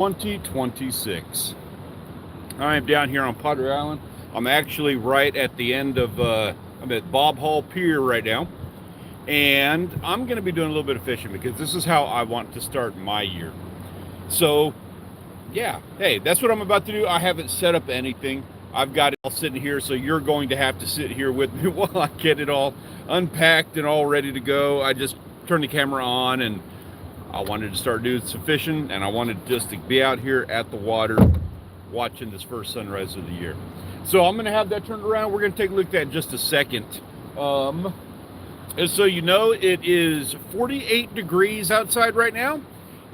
2026. I'm down here on Padre Island. I'm actually right at the end of, I'm at Bob Hall Pier right now. And I'm going to be doing a little bit of fishing because this is how I want to start my year. So, yeah, hey, that's what I'm about to do. I haven't set up anything. I've got it all sitting here, so you're going to have to sit here with me while I get it all unpacked and all ready to go. I just turned the camera on and I wanted to start doing some fishing, and I wanted just to be out here at the water watching this first sunrise of the year. So I'm going to have that turned around. We're going to take a look at that in just a second. And so you know, it is 48 degrees outside right now.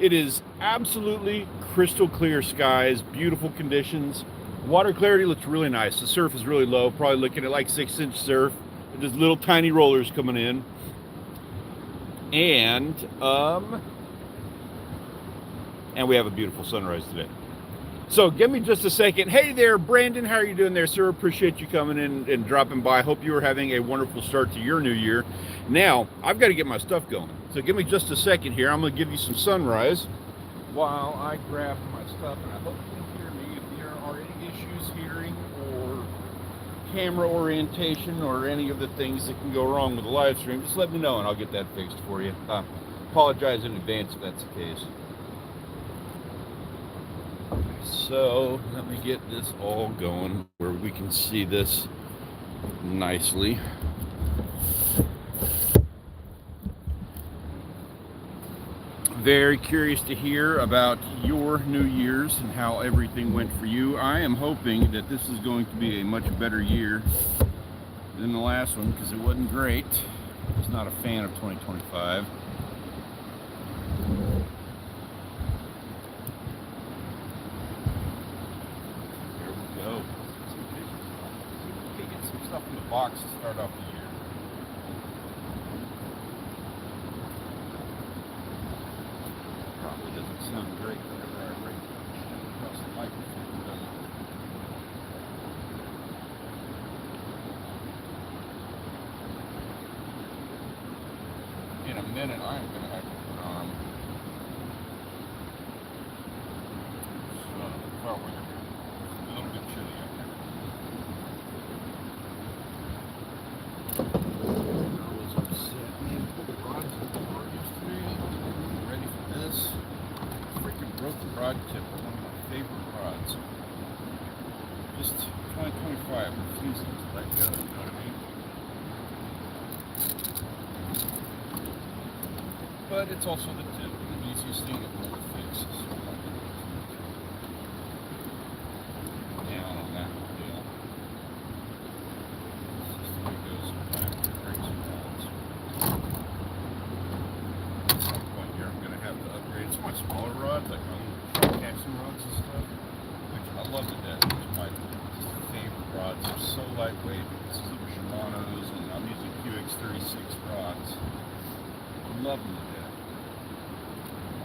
It is absolutely crystal clear skies, beautiful conditions. Water clarity looks really nice. The surf is really low, probably looking at like 6-inch surf. There's little tiny rollers coming in. And we have a beautiful sunrise today. So give me just a second. Hey there, Brandon. How are you doing there, sir? Appreciate you coming in and dropping by. Hope you are having a wonderful start to your new year. Now, I've got to get my stuff going. So give me just a second here. I'm going to give you some sunrise while I grab my stuff. And I hope you can hear me. If there are any issues hearing or camera orientation or any of the things that can go wrong with the live stream, just let me know and I'll get that fixed for you. Apologize in advance if that's the case. So let me get this all going where we can see this nicely. Very curious to hear about your New Year's and how everything went for you. I am hoping that this is going to be a much better year than the last one because it wasn't great. I was not a fan of 2025. In the box to start off the year. Probably doesn't sound great whenever I break across the microphone, does it? In a minute, I am going to have to put on some car weather. A little bit chilly out there. Rod tip, one of my favorite rods. Just 2025, refusing to let go, you know what I mean? But it's also the tip, the easiest thing that will fix. Down on that deal. It's just the way it goes sometimes. It breaks some balance. At some point here, I'm going to have to upgrade to my smaller rod, like my casting rods and stuff, which I love to death. These are my favorite rods. They're so lightweight. This is little Shimano's, and I'm using QX36 rods. I love them to death.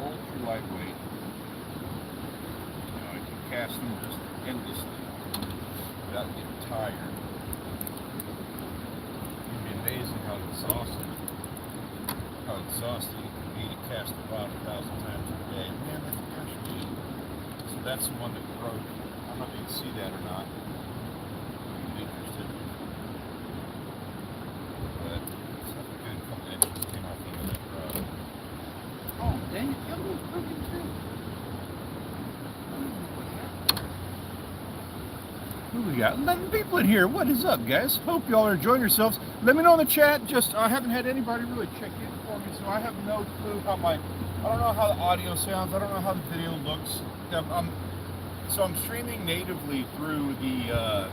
Ultra lightweight. You know, I can cast them just endlessly without getting tired. It'd be amazing how exhausting it can be to cast a rod 1,000 times a day. Man, that's so that's the one that broke. I don't know if you can see that or not. I'm interested. But it's a good couple inches came off the end of that rod. Oh, dang it, the other one's broken too. Who we got? 11 people in here. What is up, guys? Hope y'all are enjoying yourselves. Let me know in the chat. Just I haven't had anybody really check in for me, so I have no clue how I don't know how the audio sounds. I don't know how the video looks. So I'm streaming natively through the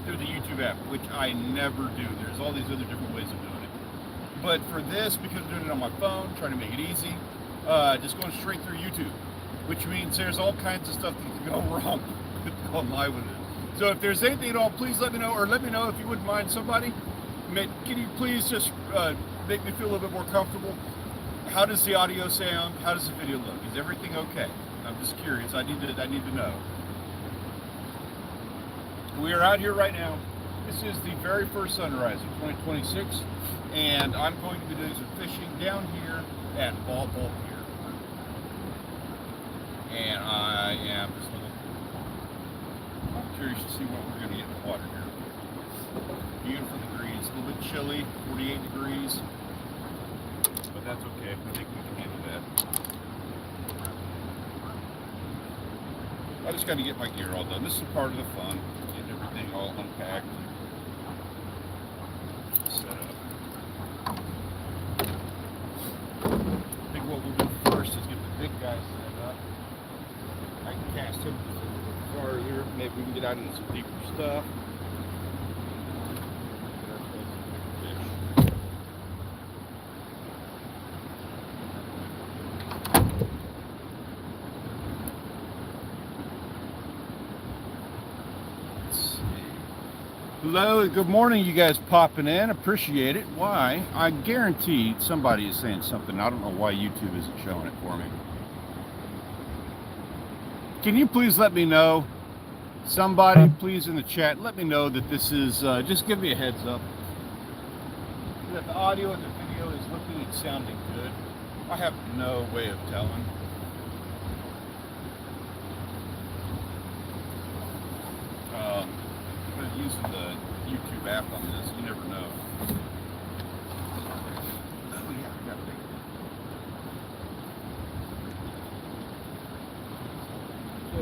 YouTube app, which I never do. There's all these other different ways of doing it. But for this, because I'm doing it on my phone, trying to make it easy, just going straight through YouTube, which means there's all kinds of stuff that can go wrong with going live with it. So if there's anything at all, please let me know, or let me know if you wouldn't mind. Somebody, can you please just make me feel a little bit more comfortable? How does the audio sound? How does the video look? Is everything okay? I'm just curious. I need to know. We are out here right now. This is the very first sunrise of 2026, and I'm going to be doing some fishing down here at Bob Hall Pier. and I am just I'm curious to see what we're going to get in the water here. Beautiful degrees, a little bit chilly, 48 degrees, but that's okay. I think we can handle that. I just got to get my gear all done. This is part of the fun, getting everything all unpacked and set up. I think what we'll do first is get the big guy set up. I can cast him a little bit farther. Maybe we can get out into some deeper stuff. Hello, good morning, you guys popping in. Appreciate it. Why? I guarantee somebody is saying something. I don't know why YouTube isn't showing it for me. Can you please let me know? Somebody, please, in the chat, let me know that this is, just give me a heads up. That the audio and the video is looking and sounding good. I have no way of telling. Using the YouTube app on this, you never know. Oh yeah, I got it. So,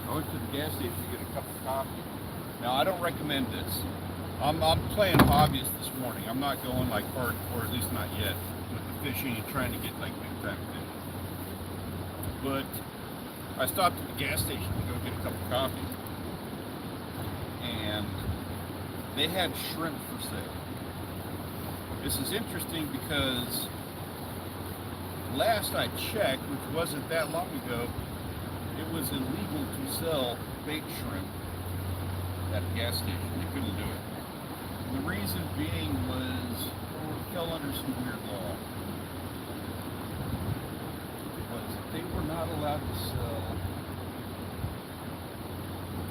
I went to the gas station to get a cup of coffee. Now I don't recommend this. I'm playing hobbyist this morning. I'm not going like hardcore, at least not yet, with the fishing and trying to get like big time fishing. But I stopped at the gas station to go get a cup of coffee, and they had shrimp for sale. This is interesting because last I checked, which wasn't that long ago, it was illegal to sell bait shrimp at a gas station. You couldn't do it. The reason being was it fell under some weird law. They were not allowed to sell.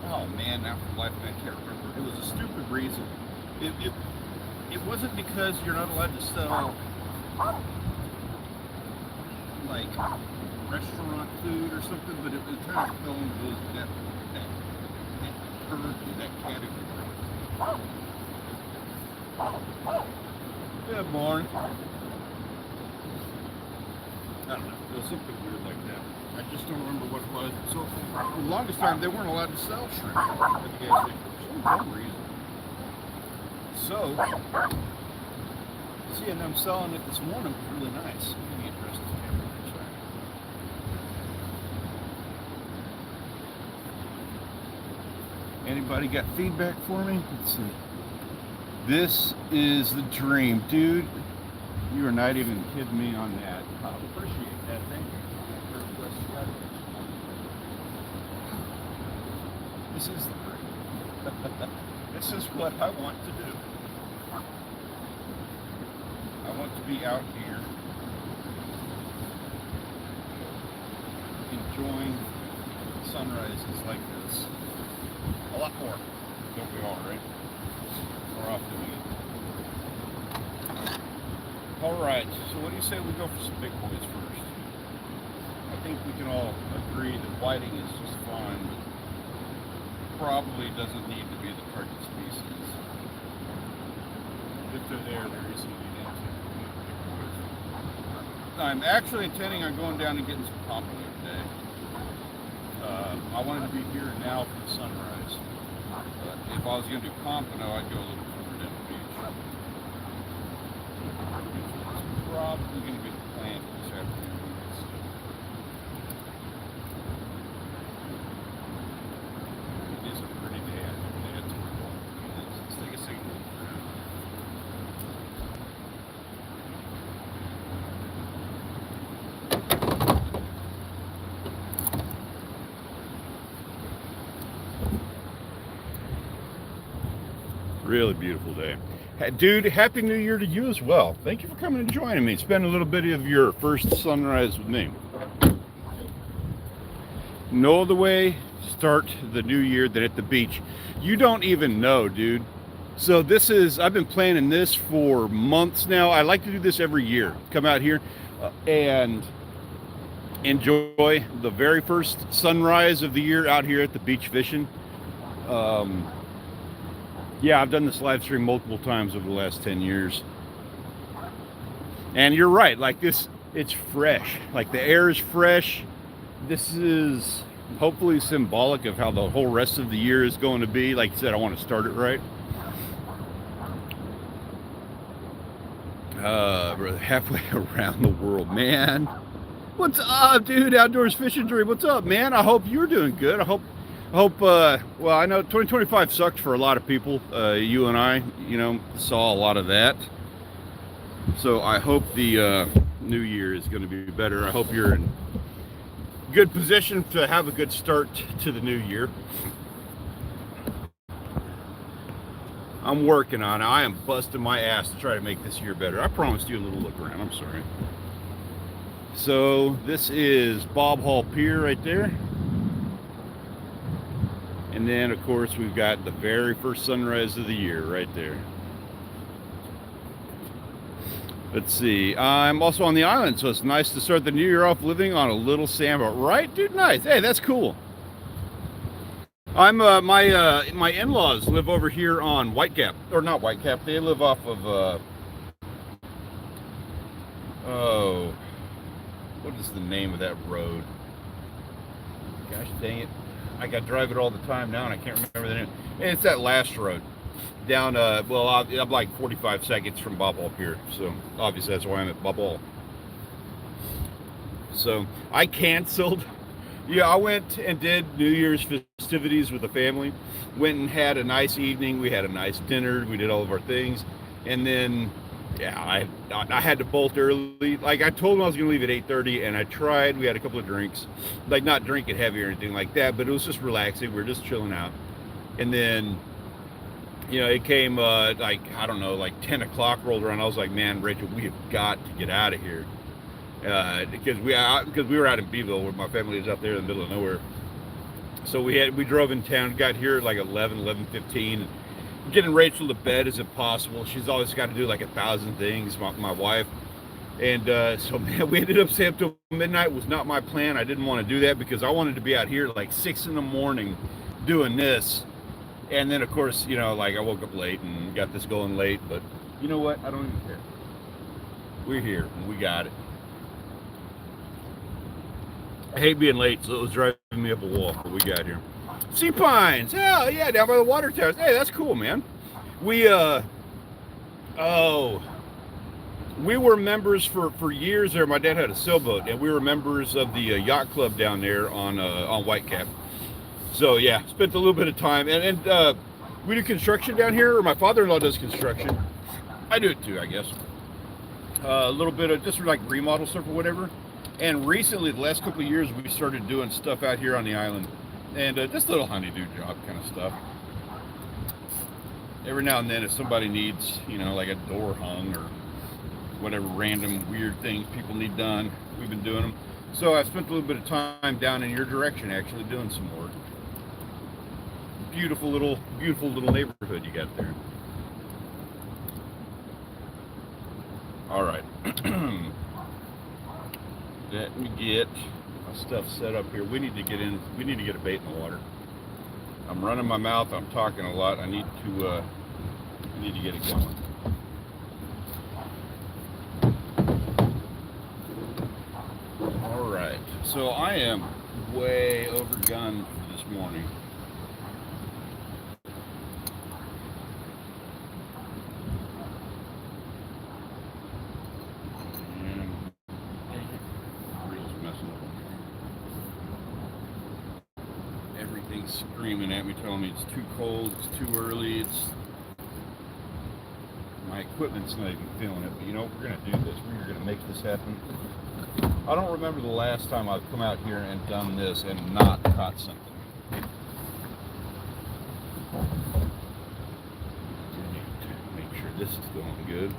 Oh man, now for life I can't remember. It was a stupid reason. It wasn't because you're not allowed to sell like restaurant food or something, but it kind of fell into that category. Good morning. I don't know, it was something weird like that. I just don't remember what it was. So, for the longest time, they weren't allowed to sell shrimp at the gas station for some dumb reason. So, seeing them selling it this morning was really nice. Really interesting. Anybody got feedback for me? Let's see. This is the dream, dude. You are not even kidding me on that. I appreciate that. Thank you. This is the dream. This is what I want to do. I want to be out here enjoying sunrises like this. A lot more. Don't we all, right? More often we get. Alright, so what do you say we go for some big boys first? I think we can all agree that whiting is just fine, but probably doesn't need to be the target species. If they're there, they're easy to get into. I'm actually intending on going down and getting some pompano today. I wanted to be here now for the sunrise. If I was going to do pompano, I'd go a little further down the beach. Probably going to be the plan for this afternoon. It is a pretty day. Let's take a second look around. Really beautiful day. Dude, Happy New Year to you as well. Thank you for coming and joining me. Spend a little bit of your first sunrise with me. No other way to start the new year than at the beach. You don't even know, dude. So I've been planning this for months now. I like to do this every year. Come out here and enjoy the very first sunrise of the year out here at the beach fishing. Yeah, I've done this live stream multiple times over the last 10 years. And you're right, like this, it's fresh. Like the air is fresh. This is hopefully symbolic of how the whole rest of the year is going to be. Like you said, I want to start it right. We're halfway around the world, man. What's up, dude? Outdoors Fishing Dream. What's up, man? I hope you're doing good. I hope, well, I know 2025 sucked for a lot of people. You and I, saw a lot of that. So I hope the new year is going to be better. I hope you're in good position to have a good start to the new year. I'm working on it. I am busting my ass to try to make this year better. I promised you a little look around. I'm sorry. So this is Bob Hall Pier right there. And then, of course, we've got the very first sunrise of the year right there. Let's see. I'm also on the island, so it's nice to start the new year off living on a little sandbar. Right, dude? Nice. Hey, that's cool. I'm my in-laws live over here on Whitecap, or not Whitecap. They live off of oh, what is the name of that road? Gosh dang it! I got to drive it all the time now, and I can't remember the name. It's that last road down. Well, I'm like 45 seconds from Bob Hall Pier, so obviously that's why I'm at Bob Hall. So I canceled. Yeah, I went and did New Year's festivities with the family. Went and had a nice evening. We had a nice dinner. We did all of our things. And then, yeah, I had to bolt early. Like, I told them I was going to leave at 8:30, and I tried. We had a couple of drinks. Like, not drinking heavy or anything like that, but it was just relaxing. We were just chilling out. And then, it came, like, I don't know, like 10 o'clock rolled around. I was like, man, Rachel, we have got to get out of here. Because we were out in Beeville, where my family is out there in the middle of nowhere. So we drove in town, got here at like 11:15. Getting Rachel to bed is impossible. She's always got to do like 1,000 things, my wife. And so, man, we ended up staying up till midnight. Was not my plan. I didn't want to do that because I wanted to be out here like 6 in the morning doing this. And then, of course, like I woke up late and got this going late. But you know what? I don't even care. We're here and we got it. I hate being late, so it was driving me up a wall, but we got here. Sea pines, hell yeah, down by the water towers. Hey, that's cool, man. We were members for years there. My dad had a sailboat, and we were members of the yacht club down there on Whitecap. So yeah, spent a little bit of time, and we do construction down here. Or my father-in-law does construction. I do it too, I guess. A little bit of just like remodel stuff or whatever. And recently, the last couple of years, we started doing stuff out here on the island. And just a little honeydew job kind of stuff. Every now and then, if somebody needs, like a door hung or whatever random weird things people need done, we've been doing them. So I spent a little bit of time down in your direction, actually, doing some work. Beautiful little neighborhood you got there. All right. Let me get my stuff set up here. We need to get a bait in the water. I'm running my mouth. I'm talking a lot. I need to get it going. All right. So I am way overgunned for this morning. Screaming at me, telling me it's too cold, it's too early, my equipment's not even feeling it, but we're going to do this. We're going to make this happen. I don't remember the last time I've come out here and done this and not caught something. Make sure this is going good.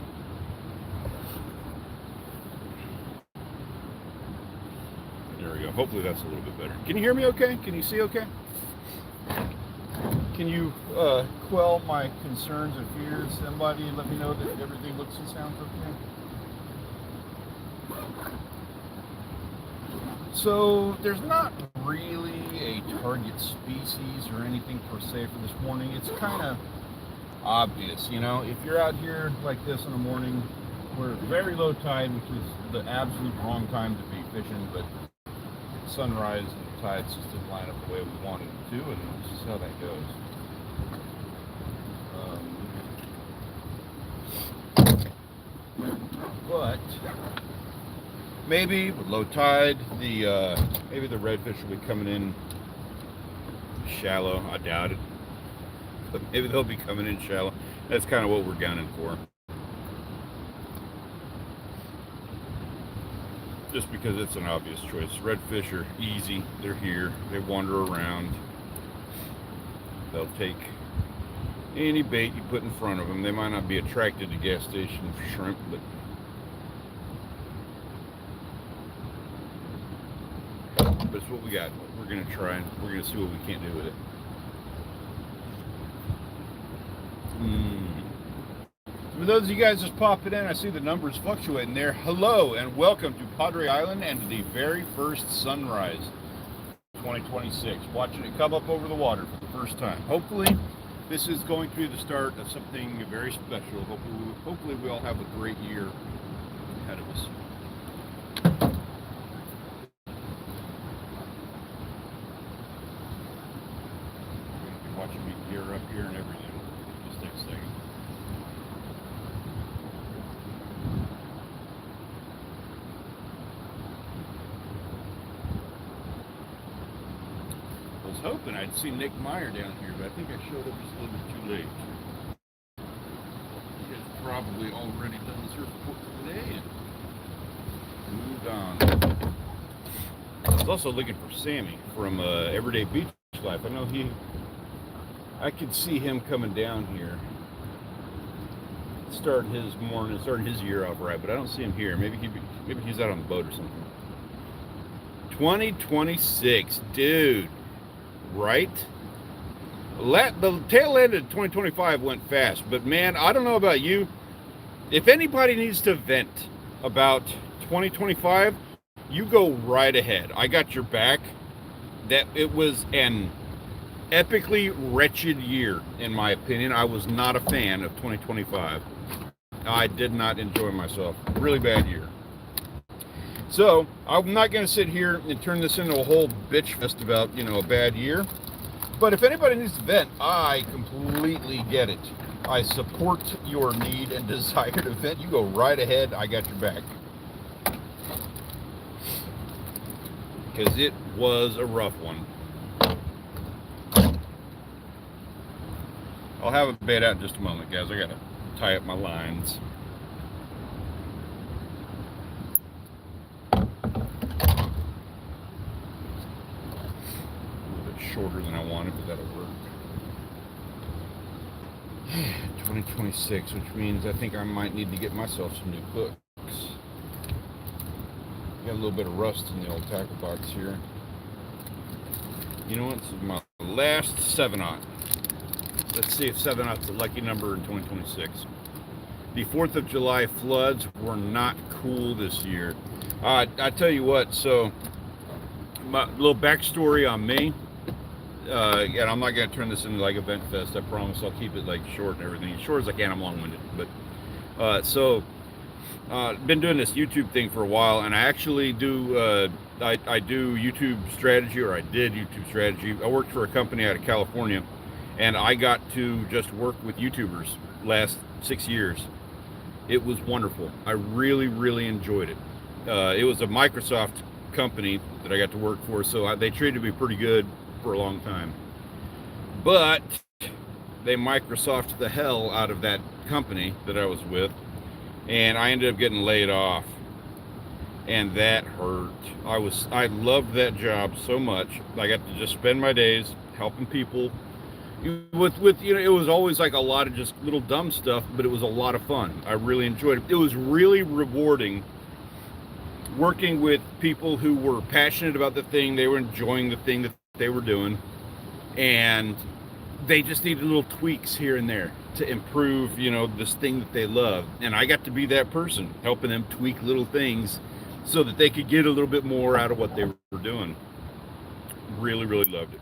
There we go. Hopefully that's a little bit better. Can you hear me okay? Can you see okay? Can you quell my concerns or fears? Somebody let me know that everything looks and sounds okay. So there's not really a target species or anything per se for this morning. It's kind of obvious, you know. If you're out here like this in the morning, we're very low tide, which is the absolute wrong time to be fishing, but sunrise and tides just didn't line up the way we wanted it to, and this is how that goes. But maybe with low tide, maybe the redfish will be coming in shallow. I doubt it, but maybe they'll be coming in shallow. That's kind of what we're gunning for. Just because it's an obvious choice. Redfish are easy. They're here. They wander around. They'll take any bait you put in front of them. They might not be attracted to gas station shrimp, but it's what we got. We're gonna try and we're gonna see what we can't do with it. For those of you guys just popping in, I see the numbers fluctuating there. Hello and welcome to Padre Island and to the very first sunrise 2026. Watching it come up over the water for the first time. Hopefully this is going to be the start of something very special. Hopefully we all have a great year ahead of us. You're going to be watching me gear up here and everything. Just take a second. Hoping I'd see Nick Meyer down here, but I think I showed up just a little bit too late. He has probably already done the surf report for today and moved on. I was also looking for Sammy from Everyday Beach Life. I know I could see him coming down here, starting his year off right, but I don't see him here. Maybe he's out on the boat or something. 2026, dude. Right? The tail end of 2025 went fast, but man, I don't know about you. If anybody needs to vent about 2025, you go right ahead. I got your back. That it was an epically wretched year, in my opinion. I was not a fan of 2025. I did not enjoy myself. Really bad year. So, I'm not going to sit here and turn this into a whole bitch fest about, a bad year. But if anybody needs to vent, I completely get it. I support your need and desire to vent. You go right ahead. I got your back. Because it was a rough one. I'll have a bait out in just a moment, guys. I got to tie up my lines. Shorter than I wanted, but that'll work. 2026, which means I think I might need to get myself some new hooks. Got a little bit of rust in the old tackle box here. You know what? This is my last 7/0. Let's see if 7/0's a lucky number in 2026. The 4th of July floods were not cool this year. I tell you what, so my little backstory on me. And I'm not going to turn this into like Event Fest, I promise. I'll keep it like short and everything. As short as I can, I'm long-winded. But been doing this YouTube thing for a while, and I actually do I do YouTube strategy, or I did YouTube strategy. I worked for a company out of California, and I got to just work with YouTubers last 6 years. It was wonderful. I really, really enjoyed it. It was a Microsoft company that I got to work for, so they treated me pretty good for a long time, but they Microsoft the hell out of that company that I was with, and I ended up getting laid off, and that hurt. I loved that job so much. I got to just spend my days helping people with it was always like a lot of just little dumb stuff, but it was a lot of fun. I really enjoyed it. It was really rewarding working with people who were passionate about the thing. They were enjoying the thing that they were doing, and they just needed little tweaks here and there to improve, this thing that they love. And I got to be that person, helping them tweak little things so that they could get a little bit more out of what they were doing. Really, really loved it.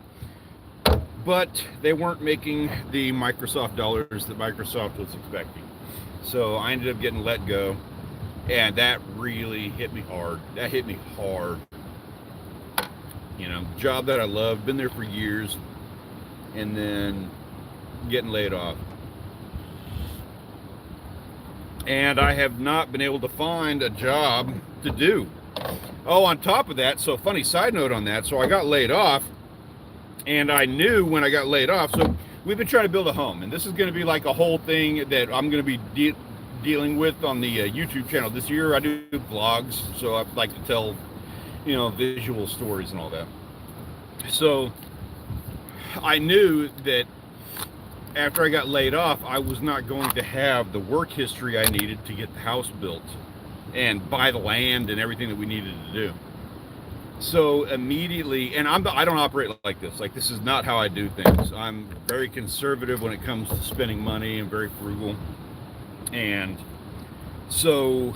But they weren't making the Microsoft dollars that Microsoft was expecting. So I ended up getting let go. And that really hit me hard. That hit me hard. Job that I loved, been there for years, and then getting laid off. And I have not been able to find a job to do. Oh, on top of that, so funny side note on that, so I got laid off, and I knew when I got laid off, so we've been trying to build a home, and this is going to be like a whole thing that I'm going to be dealing with on the YouTube channel. This year I do vlogs, so I like to tell, visual stories and all that. So I knew that after I got laid off, I was not going to have the work history I needed to get the house built and buy the land and everything that we needed to do. So immediately, and I don't operate like this. Like, this is not how I do things. I'm very conservative when it comes to spending money and very frugal. And so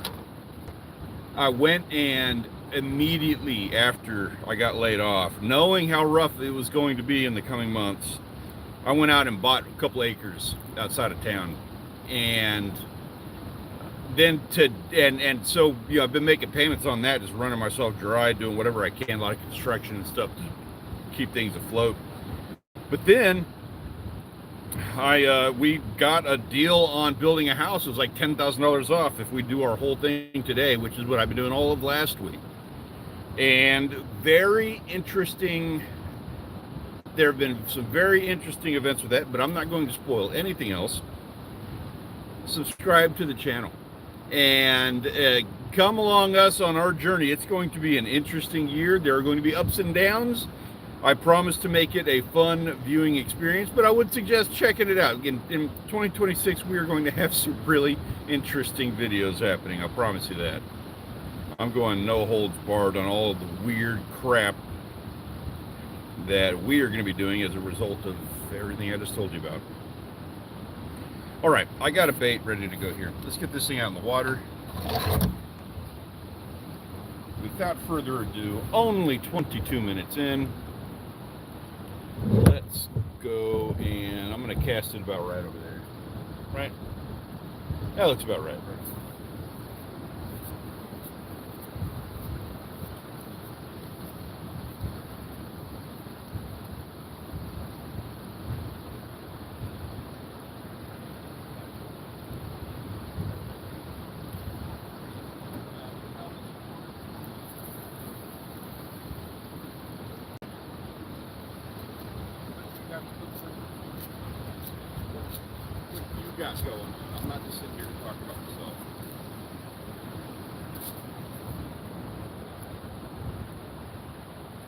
I went and immediately after I got laid off, knowing how rough it was going to be in the coming months, I went out and bought a couple acres outside of town. And then so I've been making payments on that, just running myself dry, doing whatever I can, a lot of construction and stuff to keep things afloat. But then we got a deal on building a house. It was like $10,000 off if we do our whole thing today, which is what I've been doing all of last week. And very interesting. There have been some very interesting events with that, but I'm not going to spoil anything else. Subscribe to the channel and come along us on our journey. It's going to be an interesting year. There are going to be ups and downs. I promise to make it a fun viewing experience, but I would suggest checking it out. In 2026, we are going to have some really interesting videos happening. I promise you that. I'm going no holds barred on all of the weird crap that we are going to be doing as a result of everything I just told you about. All right, I got a bait ready to go here. Let's get this thing out in the water. Without further ado, only 22 minutes in. Let's go, and I'm going to cast it about right over there. Right? That looks about right. Got going. I'm not just sitting here to talk about myself.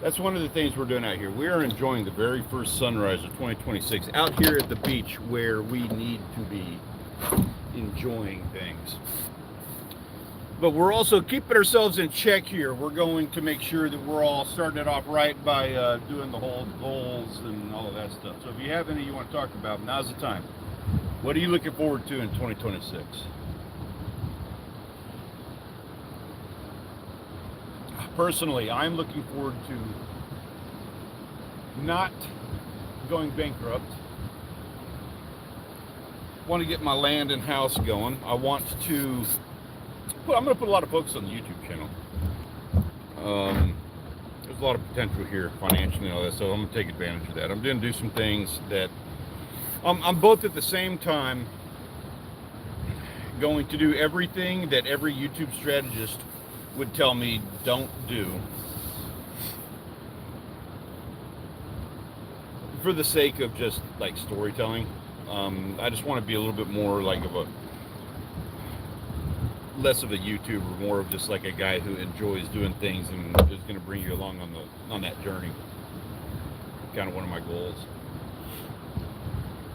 That's one of the things we're doing out here. We are enjoying the very first sunrise of 2026 out here at the beach where we need to be enjoying things. But we're also keeping ourselves in check here. We're going to make sure that we're all starting it off right by doing the whole goals and all of that stuff. So if you have any you want to talk about, now's the time. What are you looking forward to in 2026? Personally, I'm looking forward to not going bankrupt. Want to get my land and house going. I want to I'm going to put a lot of focus on the YouTube channel. There's a lot of potential here financially and all that, so I'm going to take advantage of that. I'm going to do some things that I'm both at the same time going to do everything that every YouTube strategist would tell me don't do for the sake of just like storytelling. I just want to be a little bit more like less of a YouTuber, more of just like a guy who enjoys doing things and is going to bring you along on that journey. Kind of one of my goals.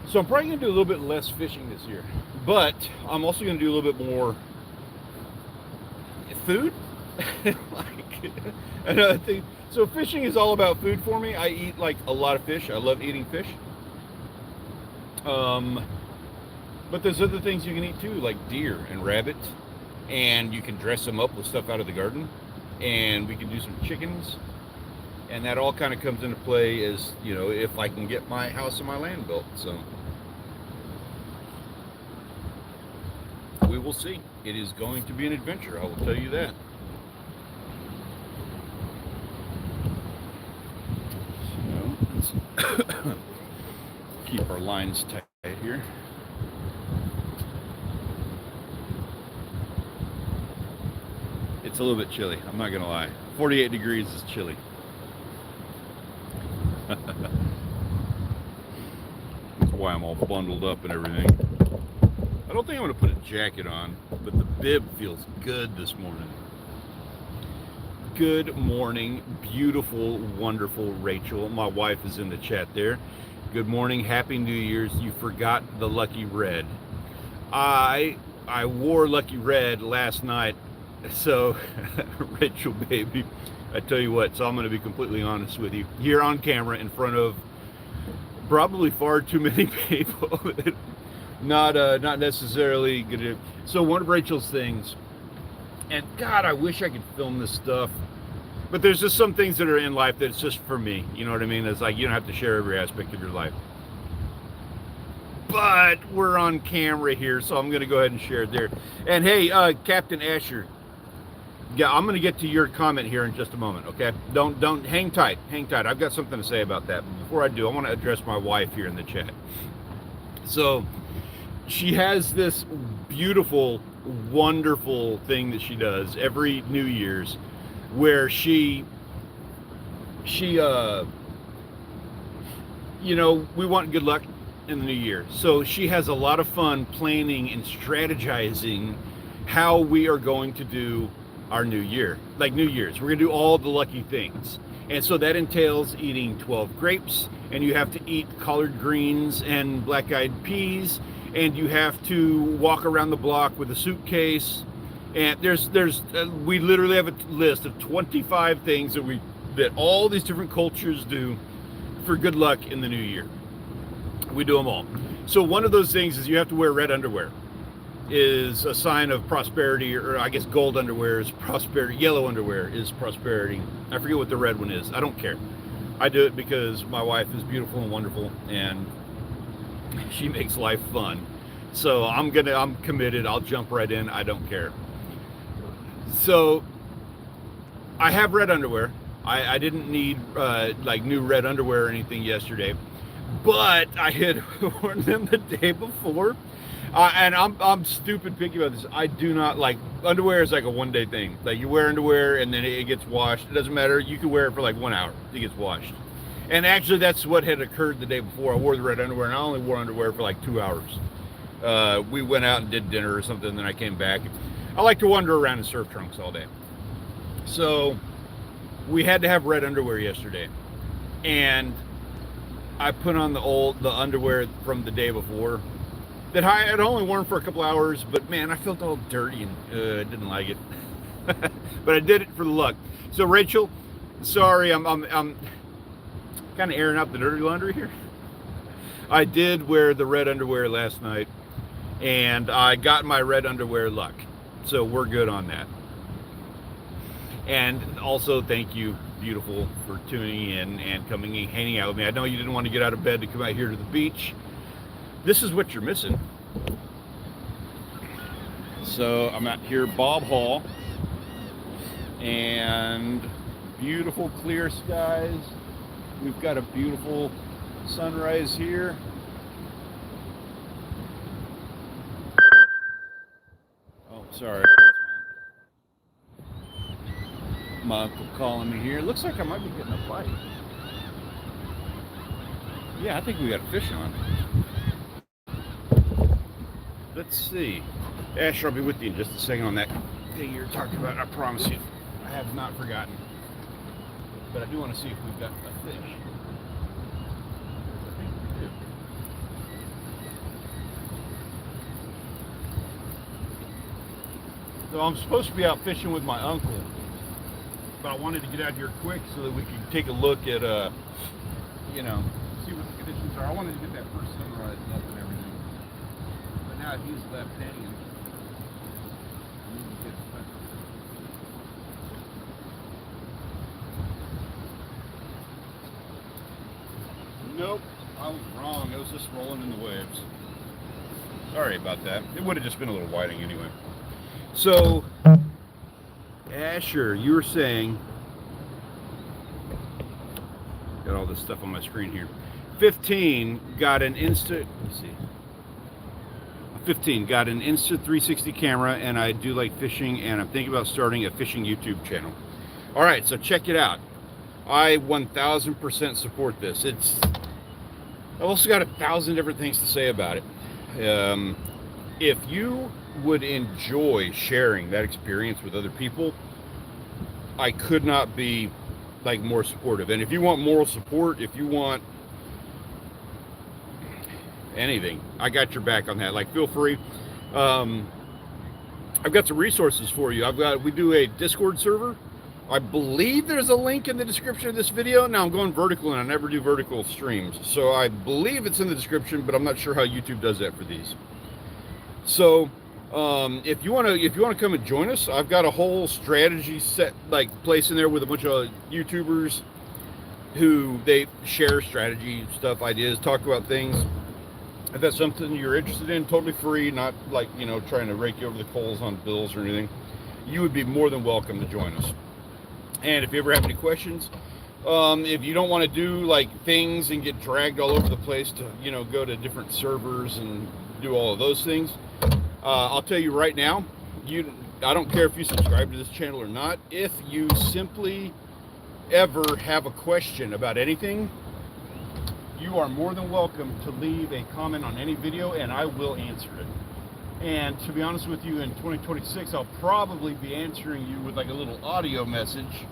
So I'm probably going to do a little bit less fishing this year, but I'm also going to do a little bit more food. Like another thing. So fishing is all about food for me. I eat like a lot of fish. I love eating fish. But there's other things you can eat too, like deer and rabbit, and you can dress them up with stuff out of the garden, and we can do some chickens, and that all kind of comes into play as, you know, if I can get my house and my land built. So we will see. It is going to be an adventure, I will tell you that. So let's keep our lines tight here. It's a little bit chilly, I'm not gonna lie. 48 degrees is chilly. That's why I'm all bundled up and everything. I don't think I'm gonna put a jacket on, but the bib feels good this morning. Good morning, beautiful, wonderful Rachel. My wife is in the chat there. Good morning, Happy New Year's. You forgot the Lucky Red. I wore Lucky Red last night. So, Rachel, baby, I tell you what, so I'm going to be completely honest with you. Here on camera in front of probably far too many people. Not necessarily good to. So one of Rachel's things, and God, I wish I could film this stuff, but there's just some things that are in life that's just for me. You know what I mean? It's like you don't have to share every aspect of your life. But we're on camera here, so I'm going to go ahead and share it there. And hey, Captain Asher, yeah, I'm going to get to your comment here in just a moment, okay? Don't hang tight, hang tight. I've got something to say about that. But before I do, I want to address my wife here in the chat. So she has this beautiful, wonderful thing that she does every New Year's, where she you know, we want good luck in the new year. So she has a lot of fun planning and strategizing how we are going to do our new year, like New Year's. We're gonna do all the lucky things. And so that entails eating 12 grapes, and you have to eat collard greens and black-eyed peas, and you have to walk around the block with a suitcase. And we literally have a list of 25 things that all these different cultures do for good luck in the new year. We do them all. So one of those things is you have to wear red underwear. Is a sign of prosperity, or I guess gold underwear is prosperity, yellow underwear is prosperity. I forget what the red one is. I don't care. I do it because my wife is beautiful and wonderful, and she makes life fun. So I'm committed. I'll jump right in. I don't care. So I have red underwear. I didn't need like new red underwear or anything yesterday, but I had worn them the day before. And I'm stupid picky about this. I do not like underwear. Is like a one-day thing. Like you wear underwear and then it gets washed. It doesn't matter. You can wear it for like 1 hour. It gets washed. And actually, that's what had occurred the day before. I wore the red underwear, and I only wore underwear for like 2 hours. We went out and did dinner or something, and then I came back. I like to wander around in surf trunks all day. So we had to have red underwear yesterday, and I put on the underwear from the day before that I had only worn for a couple hours, but man, I felt all dirty and didn't like it. But I did it for the luck. So Rachel, sorry, I'm kind of airing out the dirty laundry here. I did wear the red underwear last night, and I got my red underwear luck. So we're good on that. And also, thank you, beautiful, for tuning in and coming and hanging out with me. I know you didn't want to get out of bed to come out here to the beach. This is what you're missing. So I'm out here, Bob Hall, and beautiful clear skies. We've got a beautiful sunrise here. Oh, sorry. My uncle calling me here. Looks like I might be getting a bite. Yeah, I think we got a fish on. Let's see. Asher, I'll be with you in just a second on that thing you're talking about. I promise you, I have not forgotten. But I do want to see if we've got a fish. I think we do. So I'm supposed to be out fishing with my uncle, but I wanted to get out here quick so that we could take a look at, you know, see what the conditions are. I wanted to get that first sunrise up and now he's left hanging. Nope, I was wrong. It was just rolling in the waves. Sorry about that. It would have just been a little whiting anyway. So, Asher, you were saying, got all this stuff on my screen here. 15 got an Insta, let's see. 15 got an Insta 360 camera, and I do like fishing, and I'm thinking about starting a fishing YouTube channel. All right, so check it out. I 1000% support this. I've also got 1,000 different things to say about it. If you would enjoy sharing that experience with other people, I could not be like more supportive. And if you want moral support, if you want anything, I got your back on that. Like, feel free. I've got some resources for you. We do a Discord server. I believe there's a link in the description of this video. Now I'm going vertical, and I never do vertical streams, so I believe it's in the description, but I'm not sure how YouTube does that for these. So if you want to come and join us, I've got a whole strategy set, like, place in there with a bunch of YouTubers who they share strategy stuff, ideas, talk about things. If that's something you're interested in, totally free, not like, you know, trying to rake you over the coals on bills or anything, you would be more than welcome to join us. And if you ever have any questions, if you don't want to do like things and get dragged all over the place to, you know, go to different servers and do all of those things, I'll tell you right now, I don't care if you subscribe to this channel or not. If you simply ever have a question about anything, you are more than welcome to leave a comment on any video, and I will answer it. And to be honest with you, in 2026, I'll probably be answering you with like a little audio message,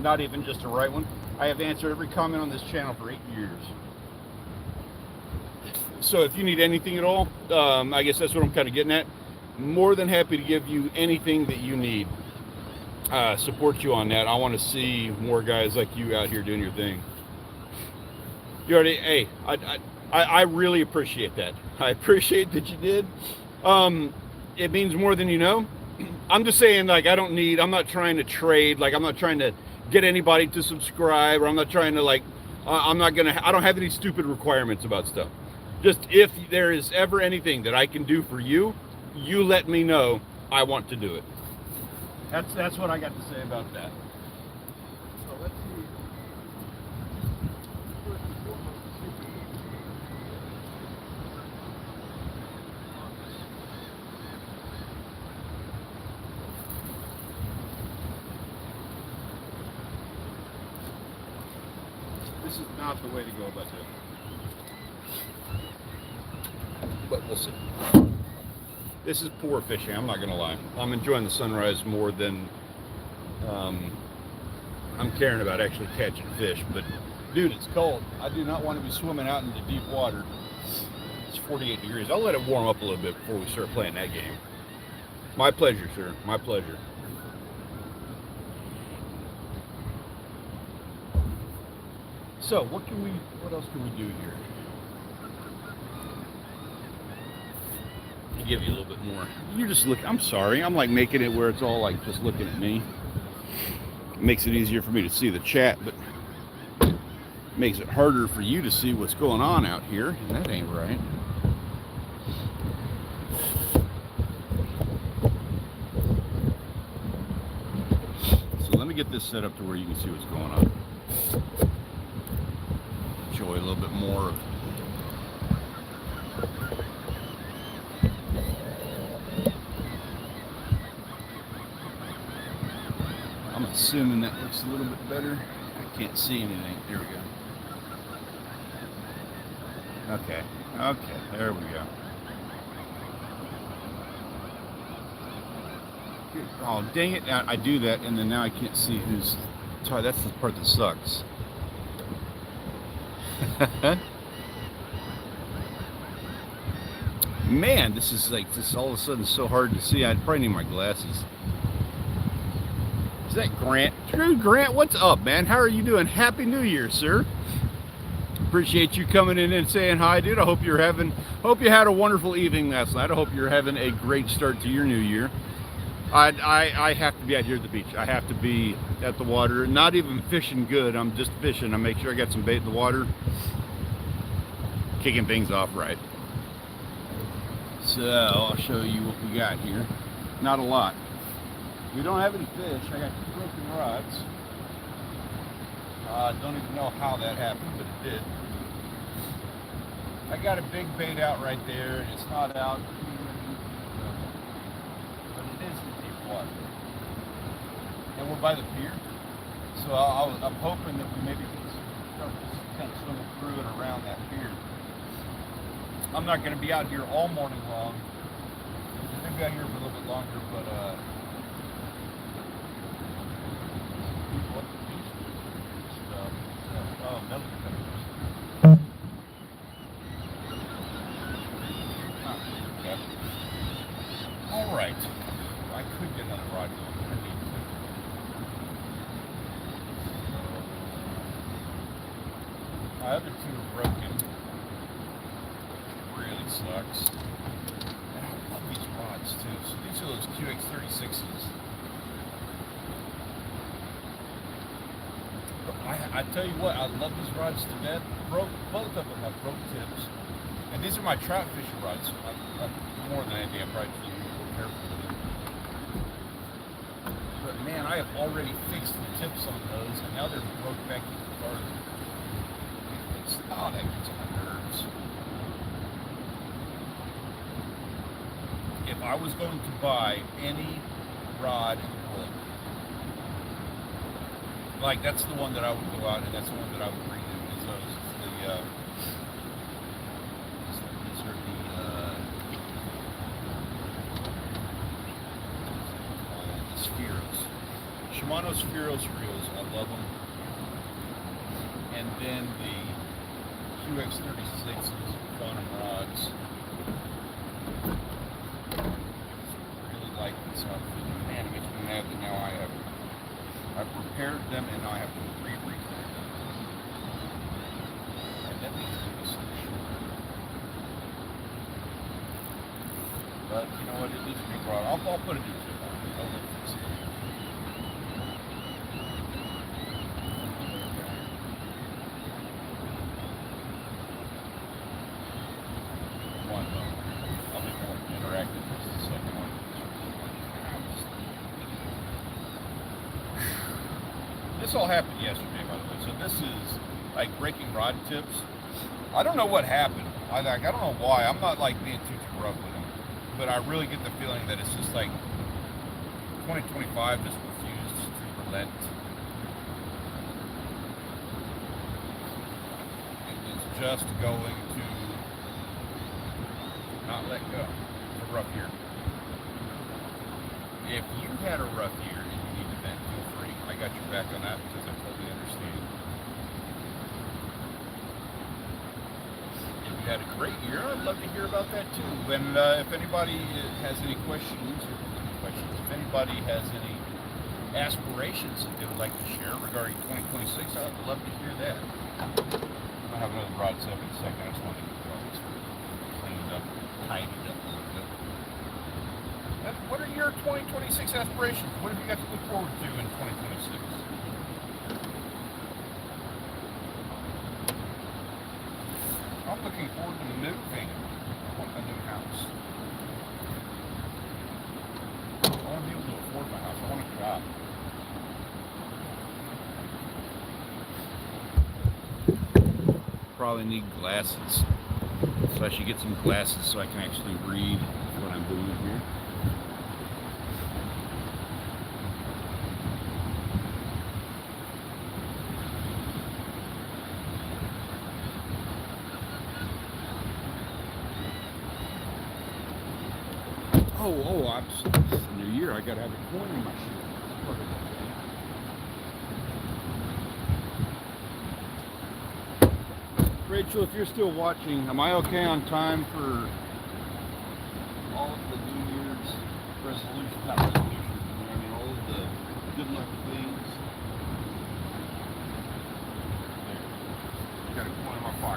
not even just a right one. I have answered every comment on this channel for 8 years. So if you need anything at all, I guess that's what I'm kind of getting at. More than happy to give you anything that you need. Support you on that. I want to see more guys like you out here doing your thing. You already, hey, I really appreciate that. I appreciate that you did. It means more than you know. I'm just saying, like, I'm not trying to trade. Like, I'm not trying to get anybody to subscribe, or I'm not trying to, like, I don't have any stupid requirements about stuff. Just if there is ever anything that I can do for you, you let me know. I want to do it. That's what I got to say about that. So let's see. This is not the way to go about it. But we'll see. This is poor fishing, I'm not going to lie. I'm enjoying the sunrise more than I'm caring about actually catching fish. But, dude, it's cold. I do not want to be swimming out into deep water. It's 48 degrees. I'll let it warm up a little bit before we start playing that game. My pleasure, sir. My pleasure. So, what else can we do here? To give you a little bit more. You're just looking, I'm sorry, I'm like making it where it's all like just looking at me. It makes it easier for me to see the chat, but it makes it harder for you to see what's going on out here, and that ain't right. So let me get this set up to where you can see what's going on. Enjoy a little bit more of I'm assuming that looks a little bit better. I can't see anything. There we go. Okay, there we go. Oh, dang it. I do that, and then now I can't see who's... Sorry, that's the part that sucks. Man, this is like, this all of a sudden so hard to see. I'd probably need my glasses. Is that Grant? True, Grant, what's up, man? How are you doing? Happy New Year, sir. Appreciate you coming in and saying hi, dude. I hope you had a wonderful evening last night. I hope you're having a great start to your new year. I have to be out here at the beach. I have to be at the water. Not even fishing good. I'm just fishing. I make sure I got some bait in the water. Kicking things off right. So I'll show you what we got here. Not a lot. We don't have any fish. I got 2 broken rods. I don't even know how that happened, but it did. I got a big bait out right there, and it's not out here, but it is in deep water. And we're by the pier, so I'm hoping that we maybe can start kind of swimming through and around that pier. I'm not going to be out here all morning long. I'm going to be out here for a little bit longer, but all right. I could get another rod going. I need to. My other 2 are broken. Really sucks. And I love these rods too. So these are those QX36s. I tell you what, I love these rods to death. Both of them have broke tips. And these are my trout fishing rods. More than anything, I'm probably being more careful with them. But man, I have already fixed the tips on those, and now they're broke back even farther. That gets on my nerves. If I was going to buy any rod in the world, like that's the one that I would go out, and that's the one that I would bring in. Is those these are the Spheros, Shimano Spheros reels. I love them. And then the QX36s, quantum rods. Really like this outfit. Man, it makes me mad that now I've prepared them and now I have to re-repair them. And that means to be so short. But you know what? It needs to be brought. I'll put a new tip on it. I'll let it fix it. I'll be more interactive with the second one. This all happened yesterday, by the way. So this is like breaking rod tips. I don't know what happened. I don't know why. I'm not like being too rough with them, but I really get the feeling that it's just like 2025 just refused to relent. It's just going to not let go. It's a rough year. If you had a rough year and you need to vent, feel free. I got your back on that because I totally understand. If you had a great year, I'd love to hear about that too. And if anybody has any questions, if anybody has any aspirations that they would like to share regarding 2026, I'd love to hear that. I'll have another rod set in a second. I just want to get all this cleaned up, tidied up a little bit. What are your 2026 aspirations? What have you got to look forward to in 2026? I'm looking forward to moving. I want a new house. I want to be able to afford my house. I want a job. Probably need glasses. So I should get some glasses so I can actually read what I'm doing here. It's the new year. I gotta have a coin in my shoe. Rachel, if you're still watching, am I okay on time for all of the New Year's resolutions? Not resolutions, but I mean all of the good luck things. There. Got a coin in my pocket.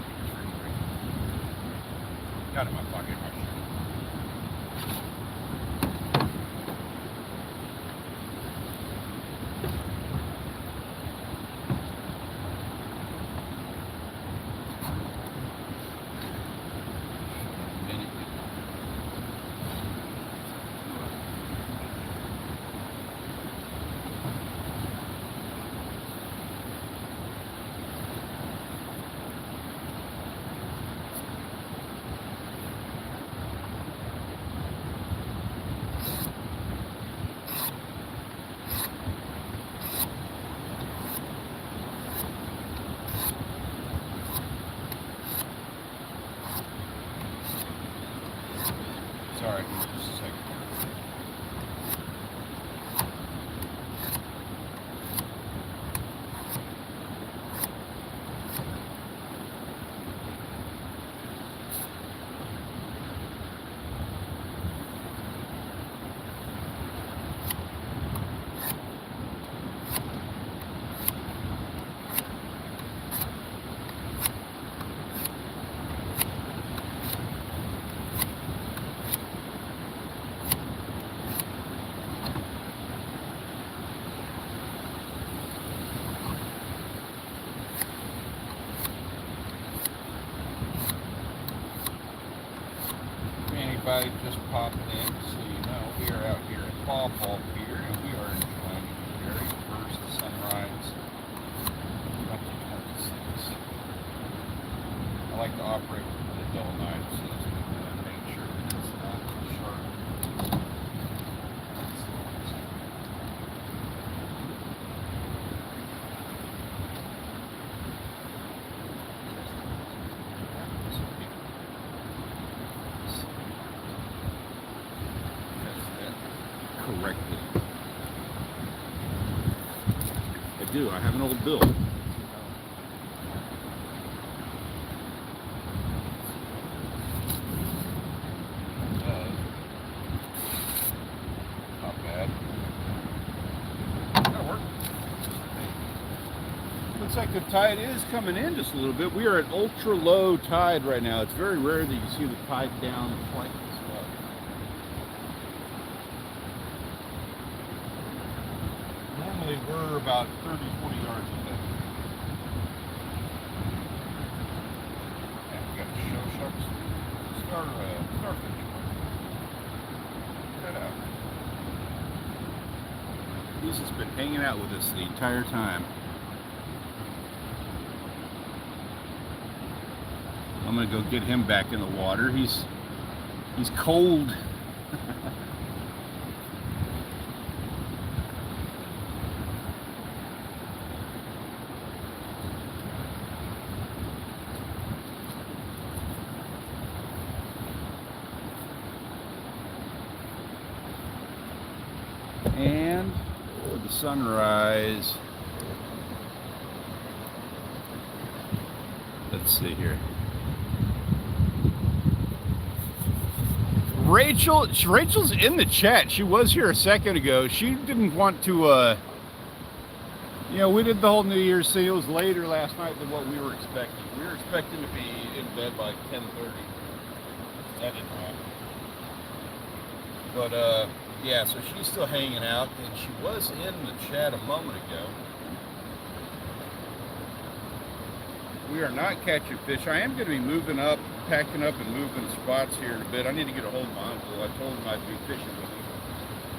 popping in, so you know we are out here at Paw Paw Pier, and we are enjoying the very first sunrise 2026. I like to operate with the dull night, so it's going to make sure that it's not sharp. Correctly. I do. I have an old bill. Not bad. That'll work. Looks like the tide is coming in just a little bit. We are at ultra low tide right now. It's very rare that you see the tide down quite this low. Normally we're about 30, 20 yards ahead. And we got the show sharks, starfish. Check that out. He's just been hanging out with us the entire time. I'm gonna go get him back in the water. He's cold. And the sunrise. Let's see here. Rachel's in the chat. She was here a second ago. She didn't want to, we did the whole New Year's thing. It was later last night than what we were expecting. We were expecting to be in bed by 10:30. That didn't happen. But, yeah, so she's still hanging out, and she was in the chat a moment ago. We are not catching fish. I am going to be moving up, packing up and moving spots here in a bit. I need to get a hold of my uncle. I told him I'd be fishing with him,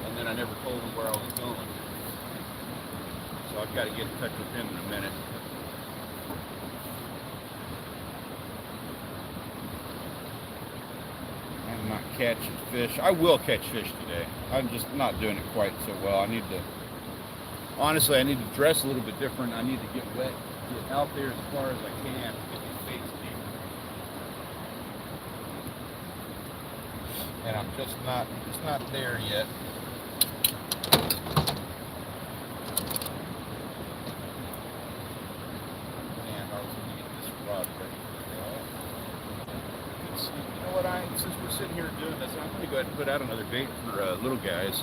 and then I never told him where I was going. So I've got to get in touch with him in a minute. I'm not catching fish. I will catch fish today. I'm just not doing it quite so well. I need to dress a little bit different. I need to get wet, get out there as far as I can, get these baits deep. And I'm just not there yet. And I was going to get this rod ready to go. You know what, since we're sitting here doing this, I'm going to go ahead and put out another bait for little guys.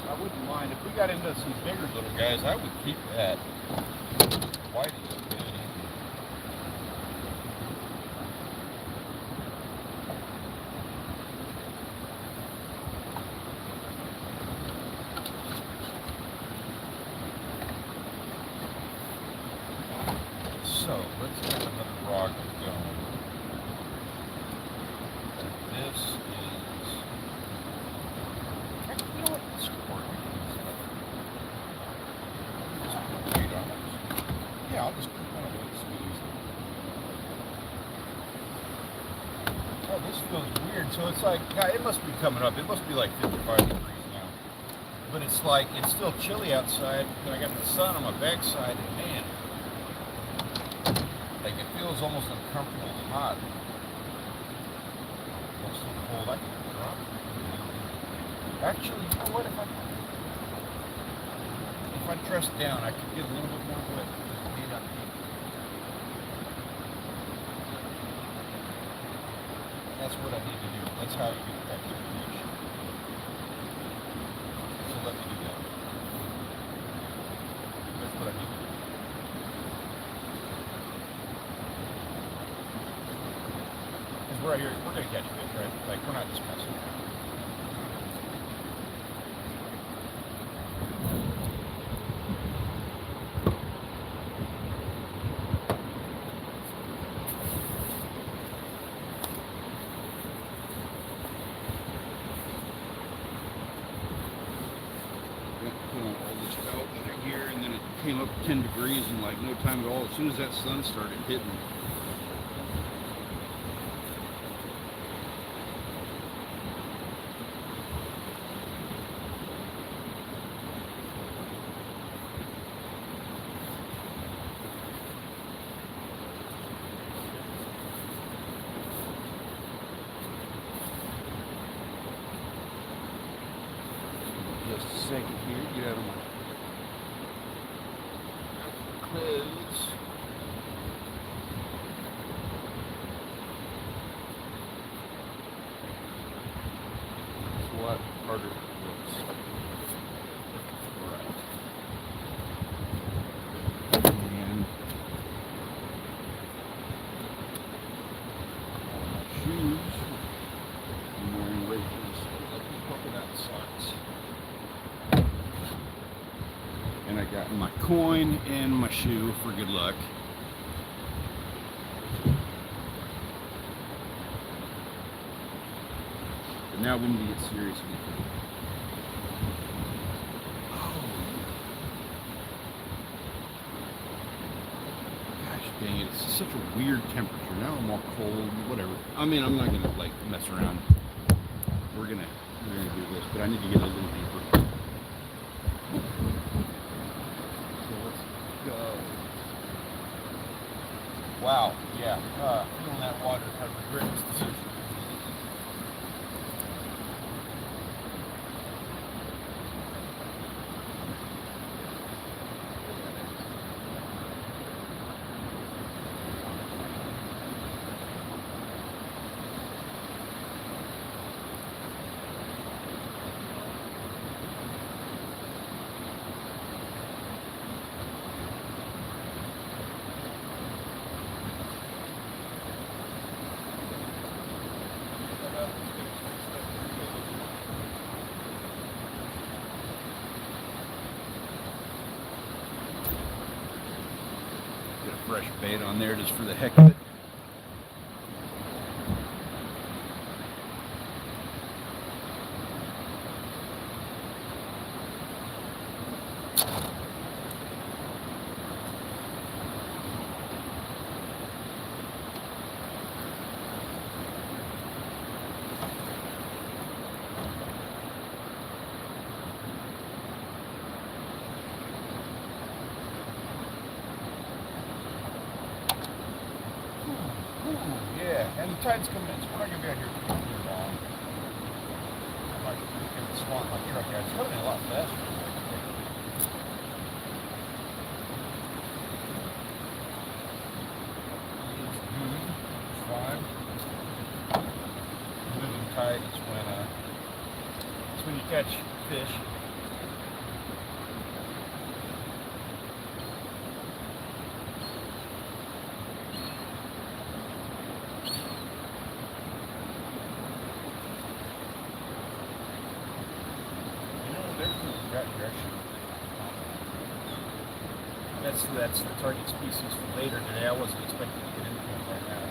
I wouldn't mind if we got into some bigger little guys. I would keep that whitey. So let's get another rod going. This is, you know what, yeah, I'll just put one of those squeeze. Oh, this feels weird. So it's like, God, it must be coming up. It must be like 55 degrees now. But it's like, it's still chilly outside. And I got the sun on my backside, and man, like it feels almost uncomfortable hot. It's so cold, I can drop it. Actually, you know what? If I dress down, I could get a little bit more wet. That's what I need to do. That's how you get that fish. So let me do that. That's what I need to do. Because we're right here, we're going to catch fish, right? Like, we're not just messing around. 10 degrees in like no time at all. As soon as that sun started hitting. Just a second here, get out of my clothes. It's a lot harder than it looks. Alright. And all my shoes. I'm wearing Rachel's polka dot socks. And I got my coin and my shoe for good luck. But now we need to get serious with it. Gosh dang it, it's such a weird temperature. Now I'm all cold, whatever. I mean, I'm not gonna like mess around. We're gonna do this, but I need to get a little deeper. Wow, yeah, feeling that water, I regret this decision. Fresh bait on there just for the heck of it. And the tide's coming in, so we're not going to be out here for too long. I might get the swamp my truck out. It's coming in a lot faster. It's good. It's fine. Moving tide is when you catch fish. That's the target species for later today. I wasn't expecting to get into them right now.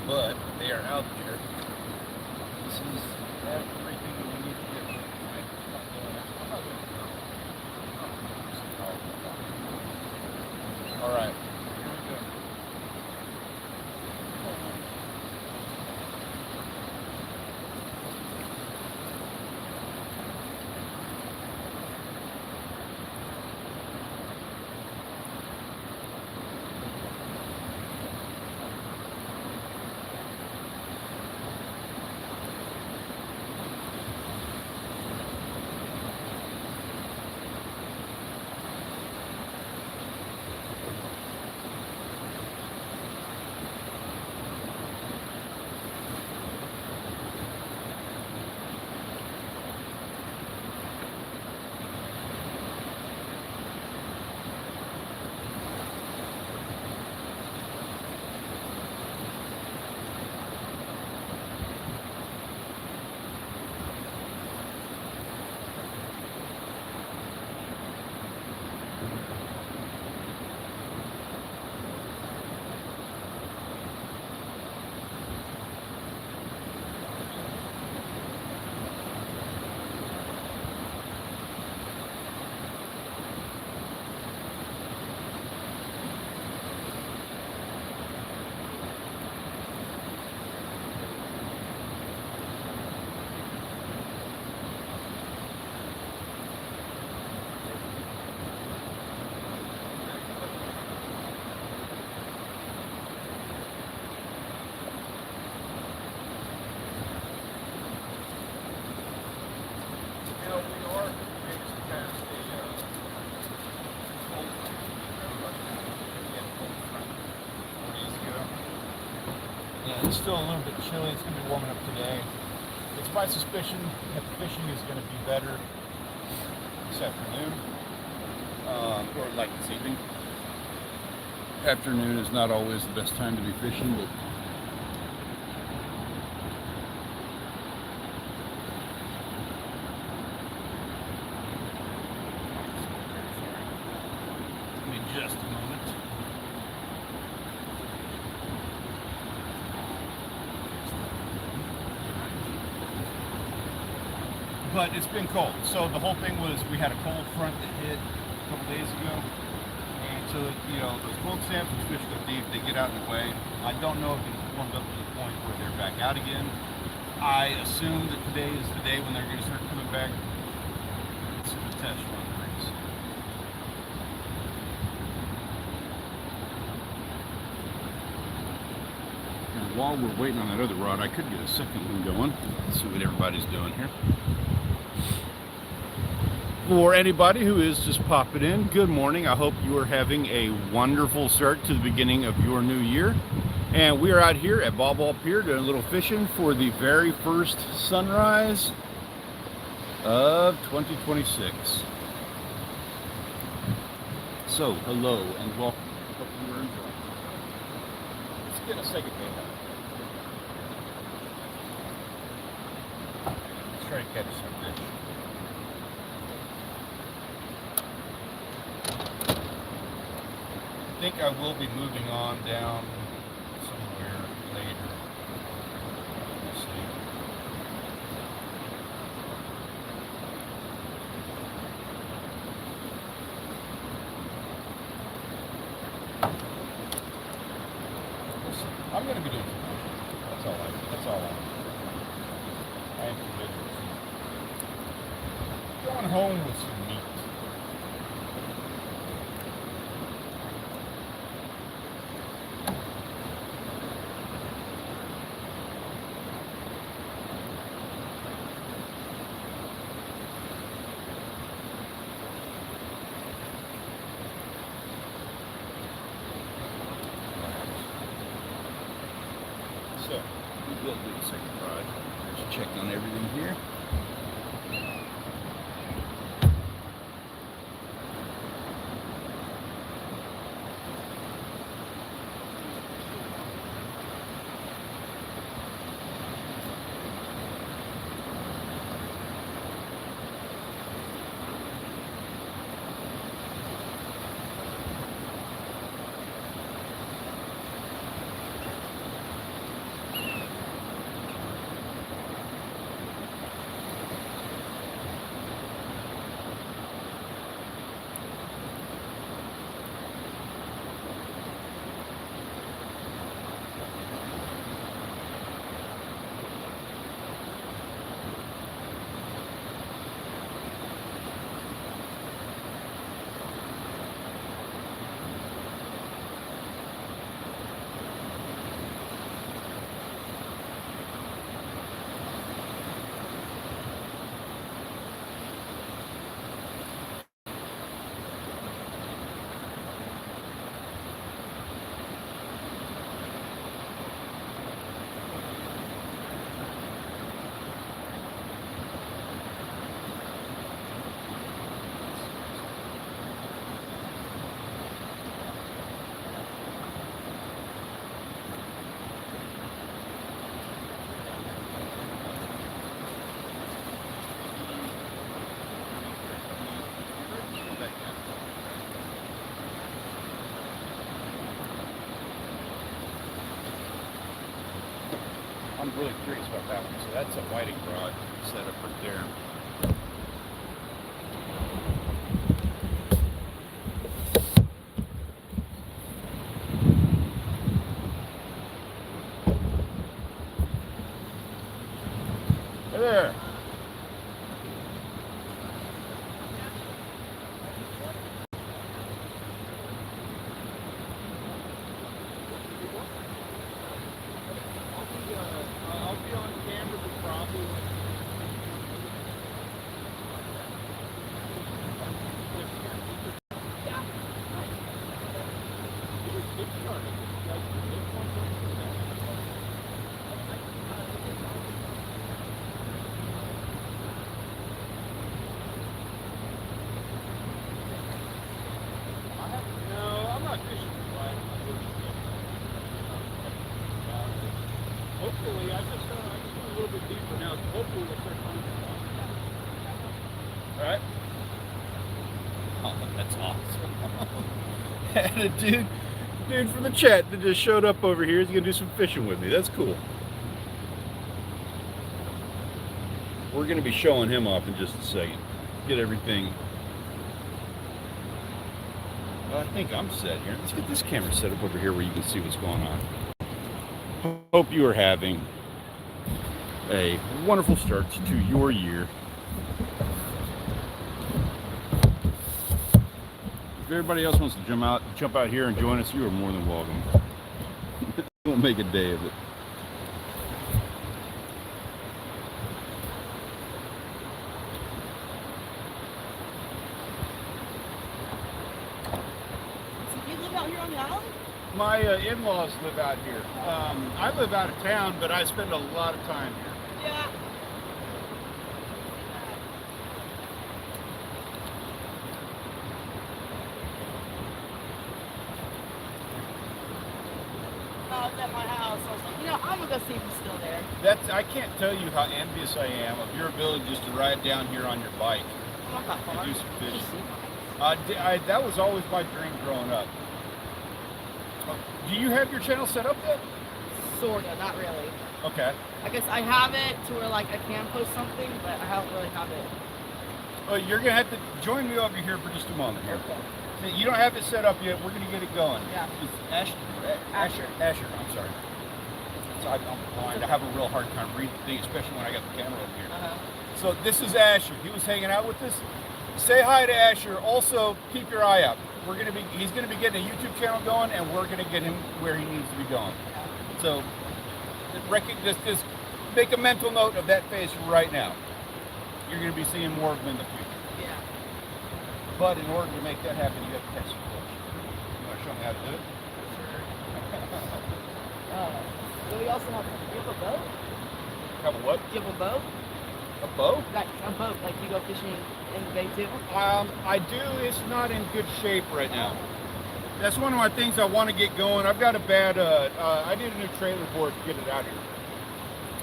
But they are out there. This is everything that we need to get. Alright. Here we go. It's still a little bit chilly. It's going to be warming up today. It's my suspicion that the fishing is going to be better this afternoon, or like this evening. Afternoon is not always the best time to be fishing, but give me just a moment. But it's been cold. So the whole thing was we had a cold front that hit a couple days ago. And so, you know, those cold snaps, which fish go deep, they get out of the way. I don't know if it's warmed up to the point where they're back out again. I assume that today is the day when they're going to start coming back. This is a test run race. And while we're waiting on that other rod, I could get a second one going. Let's see what everybody's doing here. For anybody who is just popping in, good morning. I hope you are having a wonderful start to the beginning of your new year. And we are out here at Ball Pier doing a little fishing for the very first sunrise of 2026. So, hello and welcome. Hope you are enjoying. Let's get a second game out. Let's try to catch some fish. I think I will be moving on down somewhere later. We'll see. I'm going to be doing some fishing. That's all I am committed to going home with some meat. So, we will do the second rod. Just check on everything here. I'm really curious about that one. So that's a whiting rod set up right there. Hey there. I'll be on camera, but probably And a dude from the chat that just showed up over here is gonna do some fishing with me. That's cool. We're gonna be showing him off in just a second. Get everything. Well, I think I'm set here. Let's get this camera set up over here where you can see what's going on. Hope you are having a wonderful start to your year. If everybody else wants to jump out here and join us, you are more than welcome. We'll make a day of it. Do you live out here on the island? My in-laws live out here. I live out of town, but I spend a lot of time here. Yeah. I was at my house. I was like, I'm gonna go see if he's still there. I can't tell you how envious I am of your ability just to ride down here on your bike I'm not and far. do some fishing. That was always my dream growing up. Do you have your channel set up yet? Sorta, not really. Okay. I guess I have it to where like I can post something, but I don't really have it. Well, you're gonna have to join me over here for just a moment here. Okay. You don't have it set up yet. We're gonna get it going. Yeah. It's Asher. I'm sorry. So I'm blind. I have a real hard time reading things, especially when I got the camera over here. So this is Asher. He was hanging out with us. Say hi to Asher. Also, keep your eye out. He's gonna be getting a YouTube channel going, and we're gonna get him where he needs to be going. So, just make a mental note of that face right now. You're gonna be seeing more of him in the future. Yeah. But in order to make that happen, you have to catch some fish. You want to show me how to do it? Do we also have a boat? Have a what? Do you have a boat? A boat? Like a boat, like you go fishing in the bay too? I do. It's not in good shape right now. That's one of my things I want to get going. I've got a bad, I did a new trailer board to get it out here.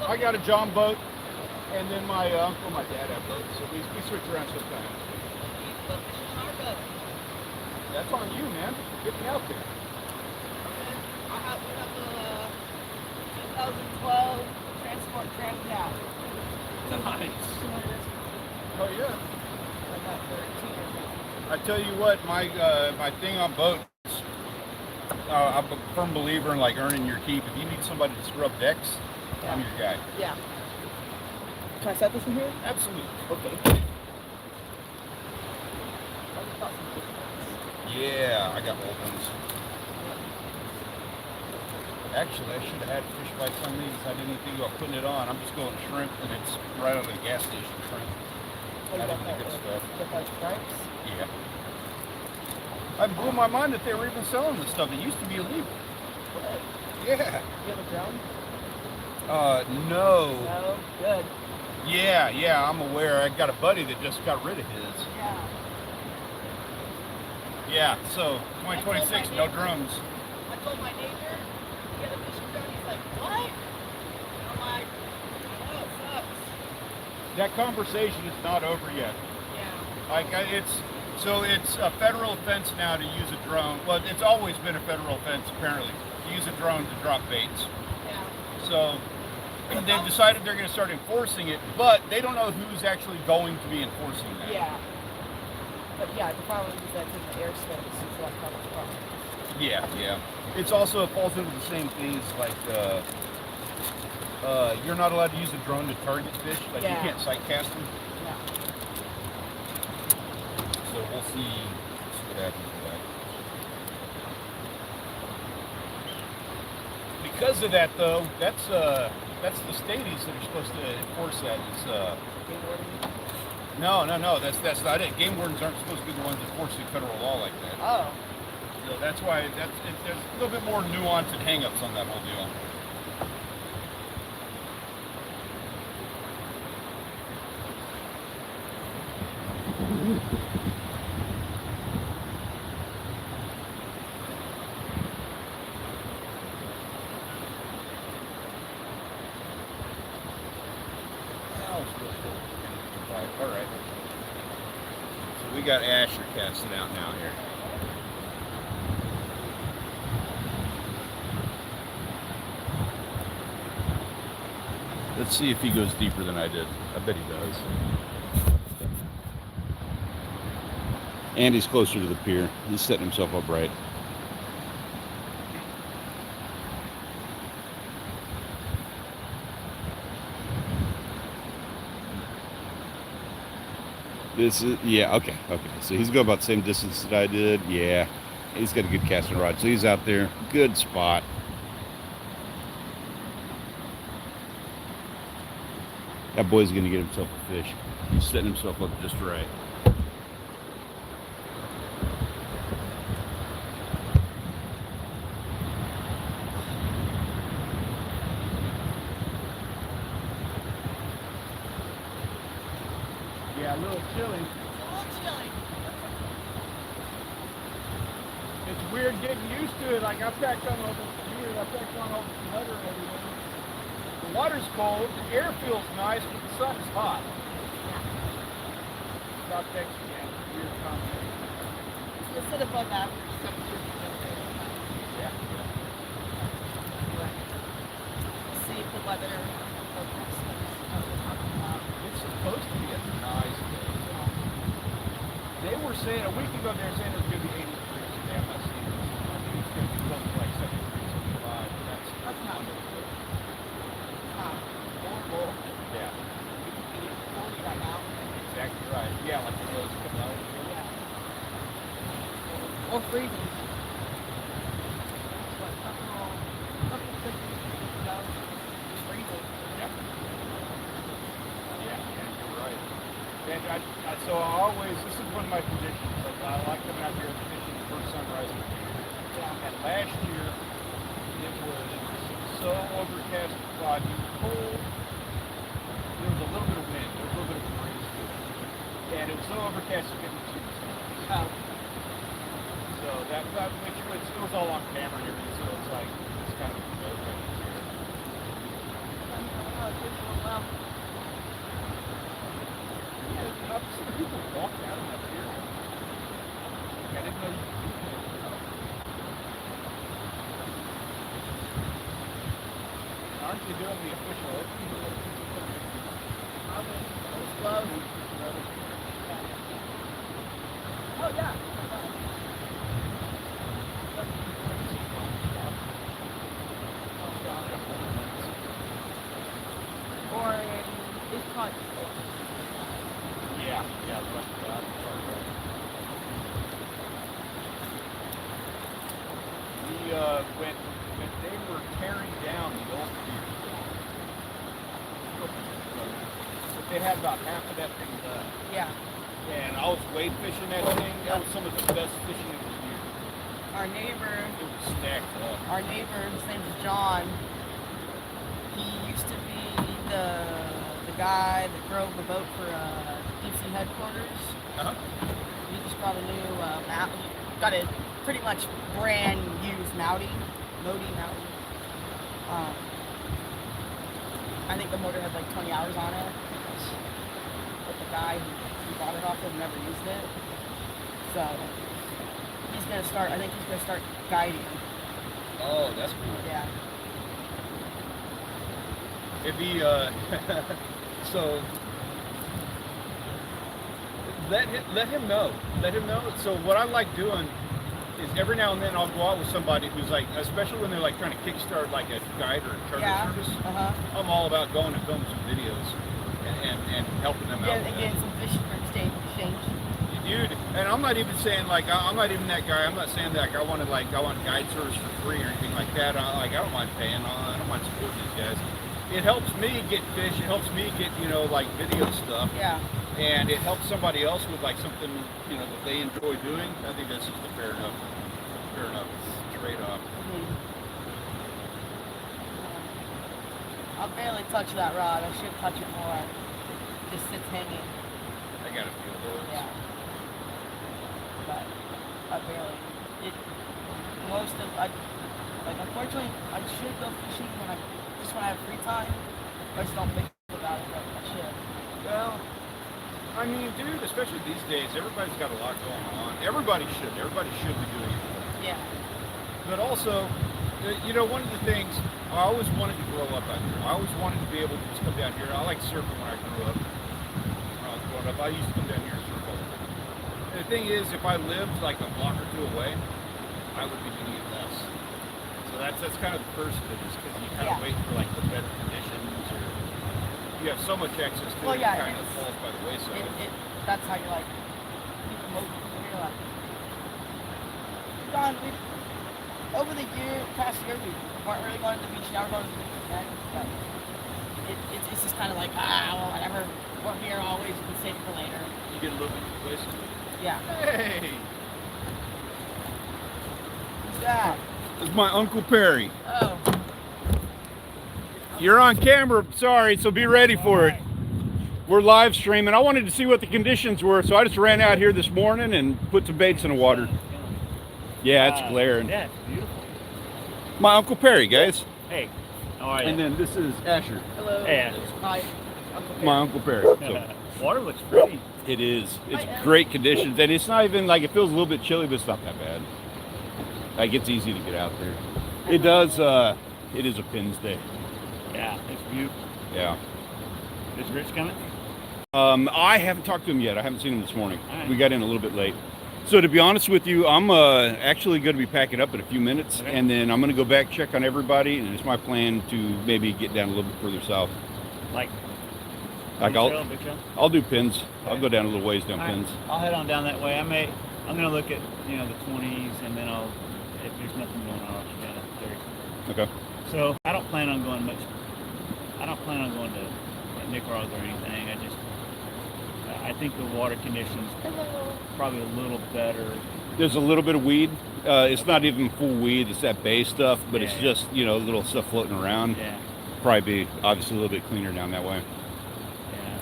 I got a John boat, and then my uncle and my dad have boats, so we switch around sometimes. Go fishing on our boat. That's on you, man. Get me out there. We have the 2012 Transport Grand Cab. Nice. Oh yeah. I got 13 or something. I tell you what, my thing on boats, I'm a firm believer in like earning your keep. If you need somebody to scrub decks, I'm your guy. Yeah. Can I set this in here? Absolutely. Okay. Yeah, I got old ones. Actually, I should have had fish bites on these. I didn't even think about putting it on. I'm just going shrimp, and it's right out of the gas station shrimp. That is the good stuff. Yeah. I blew my mind that they were even selling this stuff. It used to be illegal. Yeah. You have a drone? No. No? Good. Yeah, I'm aware. I got a buddy that just got rid of his. Yeah. Yeah, so 2026, no drones. I told my neighbor, get a fishing drone. He's like, what? And I'm like, oh, it sucks. That conversation is not over yet. Yeah. Like it's a federal offense now to use a drone. Well, it's always been a federal offense apparently to use a drone to drop baits. Yeah. So they've decided they're going to start enforcing it, but they don't know who's actually going to be enforcing that. Yeah. But yeah, the problem is that it's in the airspace, so that causes problems. Yeah. It's also, it falls into the same things like you're not allowed to use a drone to target fish. Like you can't sight cast them. Yeah. So we'll see what happens with that. Because of that, though, that's the states that are supposed to enforce that. It's no, that's not it. Game wardens aren't supposed to be the ones enforcing federal law like that. Oh. So that's why there's a little bit more nuance and hang-ups on that whole deal. All right. So we got Asher casting out now here. Let's see if he goes deeper than I did. I bet he does. And he's closer to the pier. He's setting himself up right. This is, yeah, okay. So he's going about the same distance that I did. Yeah, he's got a good casting rod. So he's out there. Good spot. That boy's going to get himself a fish. He's setting himself up just right. Yeah, a little chilly. It's a little chilly. It's weird getting used to it. Like I packed on over some beer, I packed on over some leather and everything. The water's cold, the air feels nice, but the sun's hot. South Texas, yeah, weird combination. You'll sit above after 7 years. Yeah. See if the weather forecast It's supposed to be a nice day. They were saying, a week ago, they were saying it was going to be 80 degrees. Today I'm not seeing this. I think it's going to be close to like 73, 75. That's not good. Horrible. Yeah. 40 right now. Exactly right. Yeah, like the hills come out. Or freezing. You're right. And so I always, this is one of my traditions. Like, I like coming out here and fishing the first sunrise of the year. And last year, it was so overcast and foggy, cold. There was a little bit of wind. There was a little bit of a breeze too. And it was so overcast you couldn't see the sun. So that which it was all on camera and everything. So it's like it's kind of a joke right here. I've seen people walk down up here. I didn't know you could do that. Aren't you doing the official opening? Oh, yeah. Or it's called. Yeah. When they were tearing down the old pier, they had about half of that thing done. Yeah. And I was wade fishing that thing. That was some of the best fishing of the year. Our neighbor, It was stacked up. his name is John. He used to be the guy that drove the boat for DC headquarters. Uh-huh. He just got a new got a pretty much brand used Modi. I think the motor had like 20 hours on it. But the guy who bought it off of never used it. So he's gonna start. I think he's gonna start guiding. Oh, that's cool. Yeah. If he, so let him know. Let him know. So what I like doing is every now and then I'll go out with somebody who's like, especially when they're like trying to kickstart like a guide or a charter service. I'm all about going and filming some videos and helping them out. Again, some fish for exchange. Dude, and I'm not even saying like I'm not even that guy. I'm not saying that I want guide service for free or anything like that. I don't mind paying. I don't mind supporting these guys. It helps me get fish. It helps me get like video stuff. Yeah. And it helps somebody else with like something that they enjoy doing. I think that's just a fair enough trade-off. I'll barely touch that rod. I should touch it more. It just sits hanging. I got a feel for it. Yeah. But I barely. Unfortunately, I should go fishing when I have free time. I just don't think about it like I should. Well, I mean, dude, especially these days, everybody's got a lot going on. Everybody should be doing it. Yeah. But also, You know, one of the things, I always wanted to grow up out here. I always wanted to be able to just come down here. I like surfing when I grew up. When I was growing up, I used to come down here and surf all the time. And the thing is, if I lived like a block or two away, I would be doing it less. So that's kind of the first of it, is because you kind of wait for like the better conditions, or you have so much access to it, it kind of falls by the wayside. That's how you're like, people you're like, John, over the past year, we weren't really going to the beach. Now we're going to the beach again. But it's just kind of like, well, whatever. We're here always. We can save it for later. You get a little bit complacent. Yeah. Hey! Who's that? This is my Uncle Perry. Oh. You're on camera, sorry, so be ready for it. We're live streaming. I wanted to see what the conditions were, so I just ran out here this morning and put some baits in the water. Yeah, it's glaring. Yeah, it's beautiful. My Uncle Perry, guys. Hey, how are you? And then this is Asher. Hello. Hey, Asher. Hi, Uncle Perry. My Uncle Perry. So water looks pretty. it is. It's great conditions, and it's not even like, it feels a little bit chilly, but it's not that bad. Like, it's easy to get out there. It does. It is a Pins Day. Yeah, it's beautiful. Yeah. Is Rich coming? I haven't talked to him yet. I haven't seen him this morning. All right. We got in a little bit late. So to be honest with you, I'm actually going to be packing up in a few minutes, Okay. and then I'm going to go back, check on everybody, and it's my plan to maybe get down a little bit further south. Like Like Big Trail? I'll do Pins. I'll Okay. go down a little ways down All right. Pins. I'll head on down that way. I'm gonna look at the 20s, and then if there's nothing going on, I'll check out 30s. Okay. So I don't plan on going much. I don't plan on going to Nicaragua or anything. I think the water conditions probably a little better. There's a little bit of weed. It's not even full weed. It's that bay stuff, but it's Yeah. just, little stuff floating around. Yeah, Probably be obviously a little bit cleaner down that way. yeah.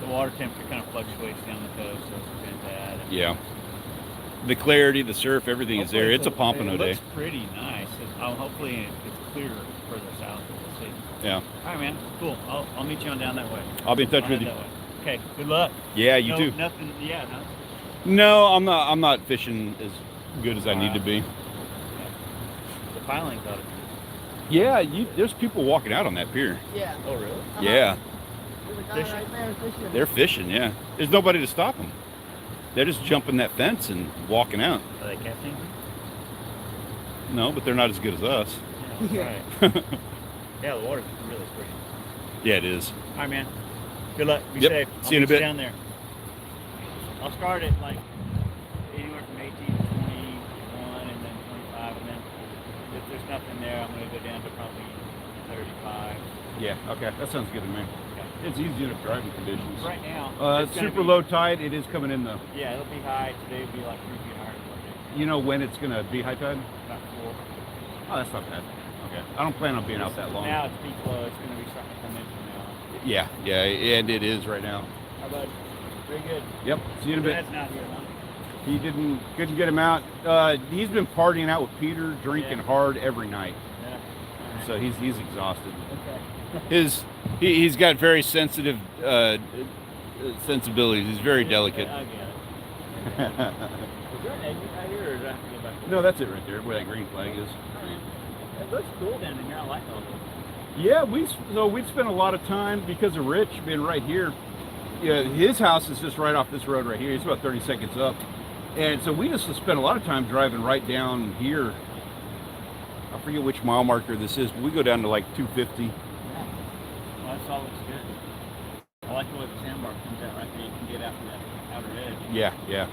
The water temperature kind of fluctuates down the coast, so it's been bad. Yeah. The clarity, the surf, everything is there. It's a pompano It day. looks pretty nice. Hopefully it's clearer further south. We'll see. Yeah. All right, man. Cool. I'll meet you on down that way. I'll be in touch I'll with head you. that way. Okay. Good luck. Yeah, you too. Nothing. Yeah. No. No, I'm not fishing as good as I need to be. Yeah. The piling's out of Yeah, there's people walking out on that pier. Yeah. Oh, really? Yeah, There's a guy Fishing? right there fishing. they're fishing. Yeah, there's nobody to stop them. They're just jumping that fence and walking out. Are they catching? No, but they're not as good as us. Yeah. That's right. Yeah, the water's really pretty. Yeah, it is. All right, man. Good luck. Be Yep. safe. See you in a meet bit. Down there. I'll start at like anywhere from 18 to 21, and then 25, and then if there's nothing there, I'm gonna go down to probably 35. Yeah. Okay, that sounds good to me. Okay. It's easy enough driving conditions. Right now, it's gonna Super be- low tide. It is coming in though. Yeah, it'll be high. Today will be like 3 feet higher than what You know when it's gonna be high tide? about 4. Oh, that's not bad. Okay. I don't plan on being out that long. Now it's peak low. It's gonna be starting to come in from now. Yeah, and it is right now. How about? Very good. Yep. See you in a bit. Dad's not here, huh? He couldn't get him out. He's been partying out with Peter, drinking hard every night. Yeah. All right. So he's exhausted. Okay. He's got very sensitive sensibilities. He's very delicate. I get it. Is there an exit right here, or do I have to go back? No, that's it right there, where that green flag is. It looks cool down in here. I like all this. Yeah, we'd spent a lot of time because of Rich being right here. Yeah, his house is just right off this road right here. It's about 30 seconds up, and so we just spent a lot of time driving right down here. I forget which mile marker this is, but we go down to like 250. Yeah. Well, that's all looks good. I like the way the sandbar comes out right there. You can get out from that outer edge. Yeah.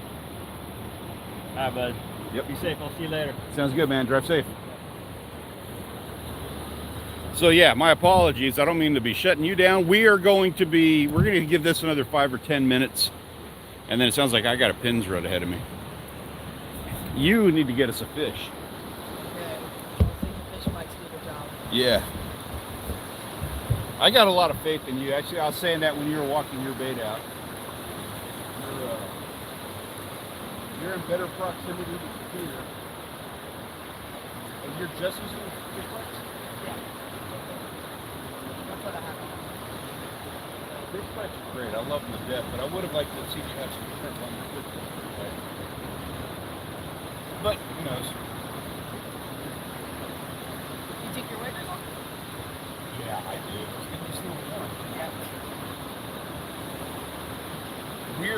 All right, bud. Yep. Be safe. I'll see you later. Sounds good, man. Drive safe. So yeah, my apologies. I don't mean to be shutting you down. We're going to give this another 5 or 10 minutes. And then it sounds like I got a Pins run ahead of me. You need to get us a fish. Okay. I think the fish might do the job. Yeah. I got a lot of faith in you. Actually, I was saying that when you were walking your bait out. You're in better proximity to Peter. And you're just as good fish bites? Yeah. That's what I have. Fish bites are great. I love them to death, but I would have liked to see you have some shrimp on your fish bites. But who knows?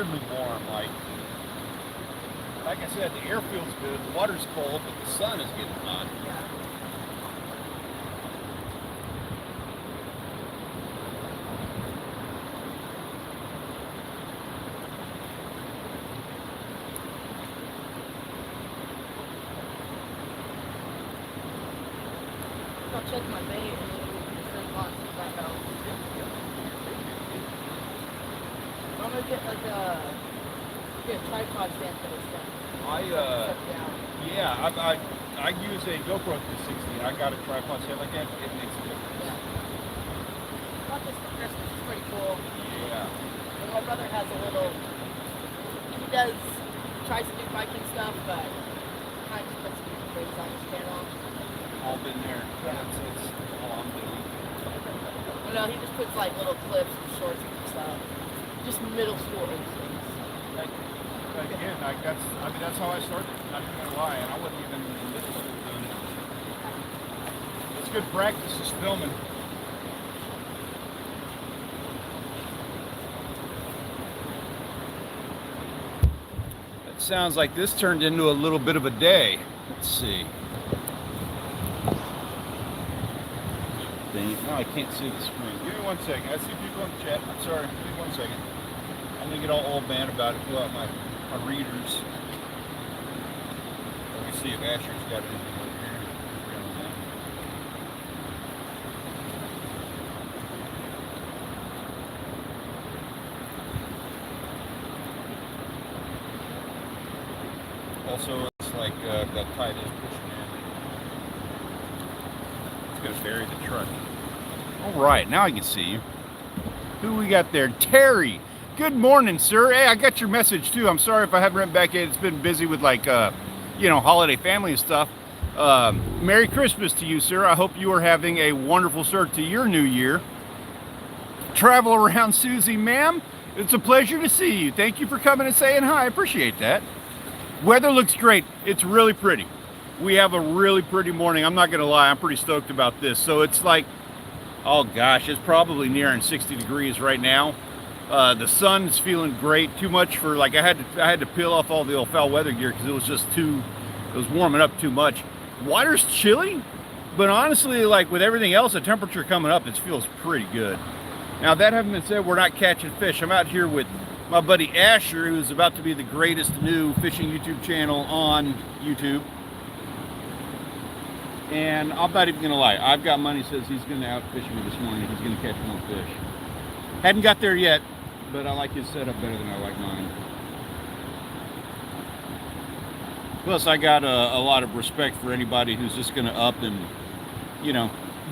weirdly warm. Like I said, the air feels good, the water's cold, but the sun is getting hot. I'll check my bait and then we'll send lots back out. I'm gonna get like a tripod stand for this thing. I use a GoPro 360. I got a tripod stand like that. It makes a difference. Yeah. Got this for Christmas. It's pretty cool. Yeah. And my brother has a little. He tries to do biking stuff, but kind of puts some videos on his channel. All been there. Yeah. It's all I'm doing. Well, no, he just puts like little clips and shorts and stuff. Just middle school instincts. Again, that's how I started. Not even gonna lie, and I wasn't even in middle school doing it. It's good practice, just filming. It sounds like this turned into a little bit of a day. Let's see. No, I can't see the screen. Give me 1 second. I see people in the chat. I'm sorry. Give me 1 second. I'm gonna get all old man about it. Pull out my readers. Let me see if Asher's got anything over here. Also, it's like that tide is pushing in. It's gonna bury the truck. All right, now I can see you. Who we got there? Terry. Good morning, sir. Hey, I got your message too. I'm sorry if I haven't written back yet. It's been busy with holiday family and stuff. Merry Christmas to you, sir. I hope you are having a wonderful start to your new year. Travel around Susie, ma'am. It's a pleasure to see you. Thank you for coming and saying hi. I appreciate that. Weather looks great. It's really pretty. We have a really pretty morning. I'm not going to lie. I'm pretty stoked about this. So it's like, oh gosh, it's probably nearing 60 degrees right now. The sun's feeling great. Too much for I had to peel off all the old foul weather gear because it was just it was warming up too much. Water's chilly, but honestly, like with everything else, the temperature coming up, it feels pretty good. Now that having been said, we're not catching fish. I'm out here with my buddy Asher, who's about to be the greatest new fishing YouTube channel on YouTube. And I'm not even gonna lie, I've got money says he's gonna outfish me this morning. He's gonna catch more fish. Hadn't got there yet, but I like his setup better than I like mine. Plus, I got a lot of respect for anybody who's just gonna up and,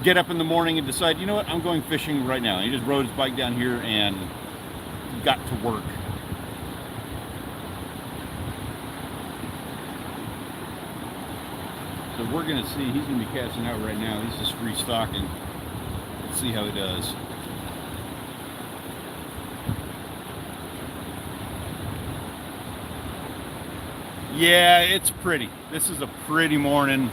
get up in the morning and decide, you know what, I'm going fishing right now. He just rode his bike down here and got to work. So we're gonna see, he's gonna be casting out right now. He's just restocking. Let's see how he does. Yeah, it's pretty. This is a pretty morning.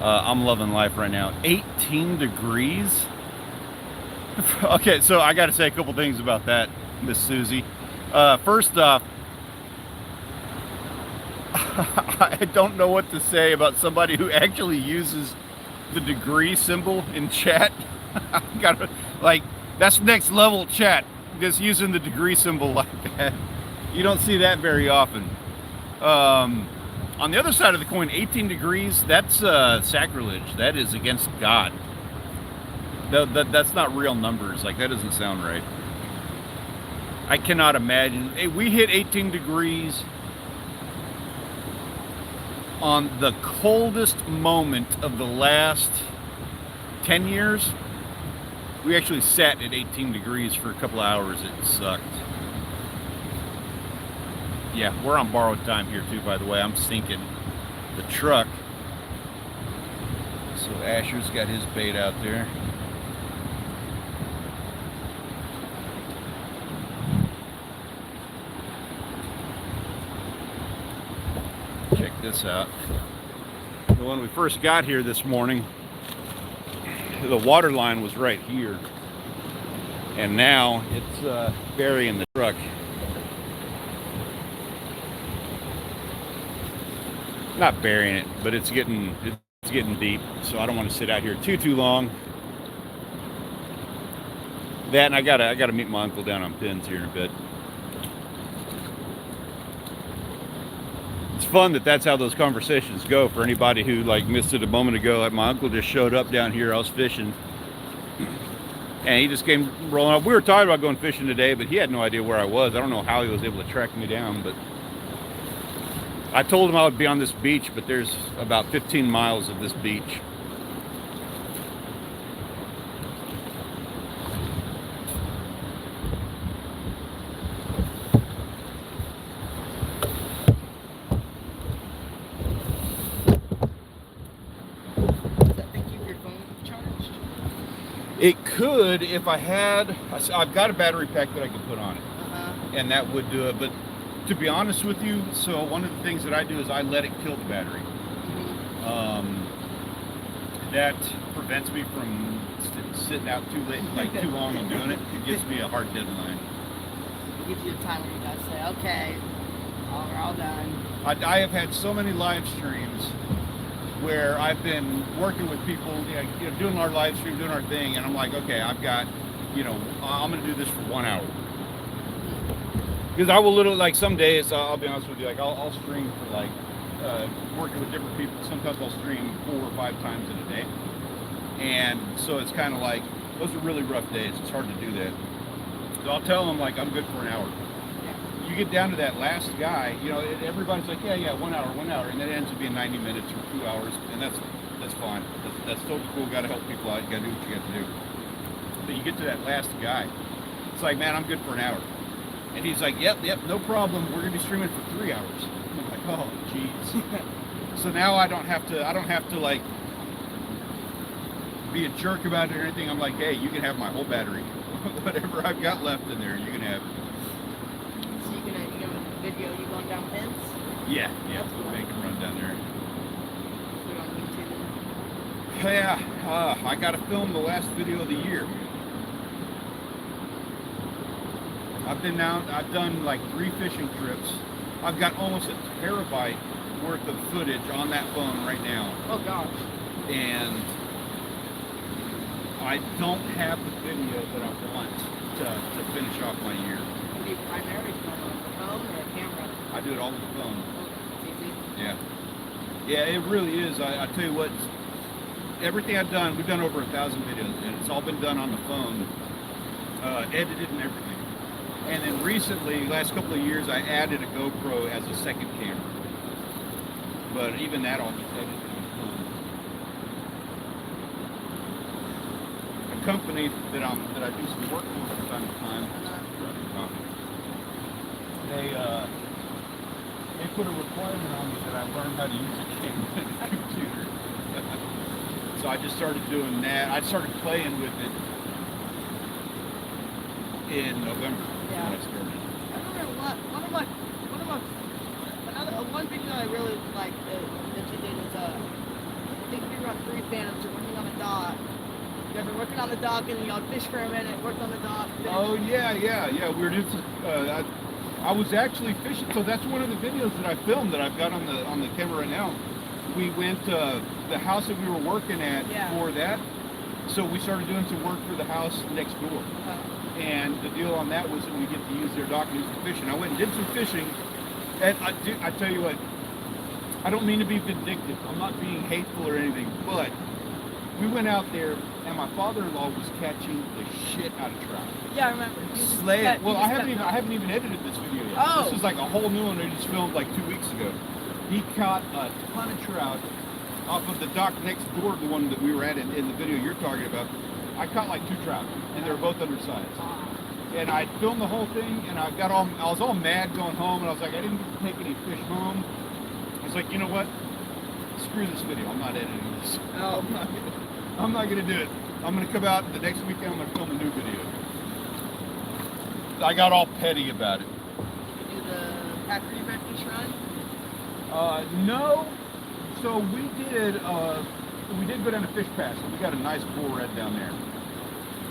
I'm loving life right now. 18 degrees. Okay, so I got to say a couple things about that, Miss Susie. First off, I don't know what to say about somebody who actually uses the degree symbol in chat. That's next level chat, just using the degree symbol like that. You don't see that very often. On the other side of the coin, 18 degrees, that's sacrilege. That is against God. That's not real numbers. That doesn't sound right. I cannot imagine. Hey, we hit 18 degrees on the coldest moment of the last 10 years. We actually sat at 18 degrees for a couple of hours. It sucked. Yeah, we're on borrowed time here too, by the way. I'm sinking the truck. So Asher's got his bait out there. Check this out. When we first got here this morning, the water line was right here. And now it's burying the truck. not burying it, but it's getting deep, so I don't want to sit out here too long. That, and I gotta meet my uncle down on pins here in a bit. It's fun that's how those conversations go for anybody who like missed it a moment ago. Like my uncle just showed up down here. I was fishing, and he just came rolling up. We were talking about going fishing today, but he had no idea where I was. I don't know how he was able to track me down, but I told him I would be on this beach, but there's about 15 miles of this beach. Does that thing keep your phone charged? It could if I had. I've got a battery pack that I could put on it, and that would do it. But to be honest with you, so one of the things that I do is I let it kill the battery. That prevents me from sitting out too late, like too long and doing it. It gives me a hard deadline. It gives you a time where you gotta say, okay, we're all done. I have had so many live streams where I've been working with people, doing our live stream, doing our thing, and I'm like, okay, I've got, I'm going to do this for 1 hour. Because I will literally, like some days, I'll be honest with you, like I'll stream for like, working with different people. Sometimes I'll stream 4 or 5 times in a day. And so it's kind of like, those are really rough days. It's hard to do that. So I'll tell them like, I'm good for an hour. You get down to that last guy, everybody's like, yeah, 1 hour, and then it ends up being 90 minutes or 2 hours, and that's fine. That's totally cool. Got to help people out. You got to do what you got to do. But you get to that last guy, it's like, man, I'm good for an hour, and he's like, yep, no problem. We're gonna be streaming for 3 hours. And I'm like, oh, jeez. So now I don't have to like be a jerk about it or anything. I'm like, hey, you can have my whole battery, whatever I've got left in there, you can have. Video you going down pins? Yeah, we'll make a run down there. Put it on YouTube. Yeah, I got to film the last video of the year. I've been out, I've done like 3 fishing trips. I've got almost a terabyte worth of footage on that phone right now. Oh gosh. And I don't have the video that I want to finish off my year. What do you primarily film on the phone or a camera? I do it all with the phone. Oh, it's easy. Yeah, it really is. I tell you what, everything I've done, we've done over 1,000 videos, and it's all been done on the phone, edited and everything. And then recently, last couple of years, I added a GoPro as a second camera. But even that all gets edited on the phone. A company that I do some work for from time to time, they put a requirement on me that I learn how to use a camera and a computer. So I just started doing that. I started playing with it in November. Yeah. When I started. I remember one video I really liked that you did is I think we were on 3 Phantoms, you're working on a dock. You guys were working on the dock and y'all fish for a minute, worked on the dock. Oh yeah. We were doing some, I was actually fishing, so that's one of the videos that I filmed that I've got on the camera right now. We went to the house that we were working at for that, so we started doing some work for the house next door. And the deal on that was that we get to use their dock and do some fishing. I went and did some fishing, and I tell you what, I don't mean to be vindictive. I'm not being hateful or anything, but we went out there, and my father-in-law was catching the shit out of trout. Yeah, I remember. Well, I haven't even edited this video yet. Oh. This is like a whole new one I just filmed like 2 weeks ago. He caught a ton of trout off of the dock next door to the one that we were at in the video you're talking about. I caught like 2 trout, and they were both undersized. And I filmed the whole thing, and I was all mad going home, and I was like, I didn't get to take any fish home. I was like, you know what? Screw this video. I'm not editing this. Oh. I'm not gonna do it. I'm gonna come out the next weekend. I'm gonna film a new video. I got all petty about it. Did you do the Factory Red Fish Run? No. So we did go down to Fish Pass, and we got a nice bull red down there.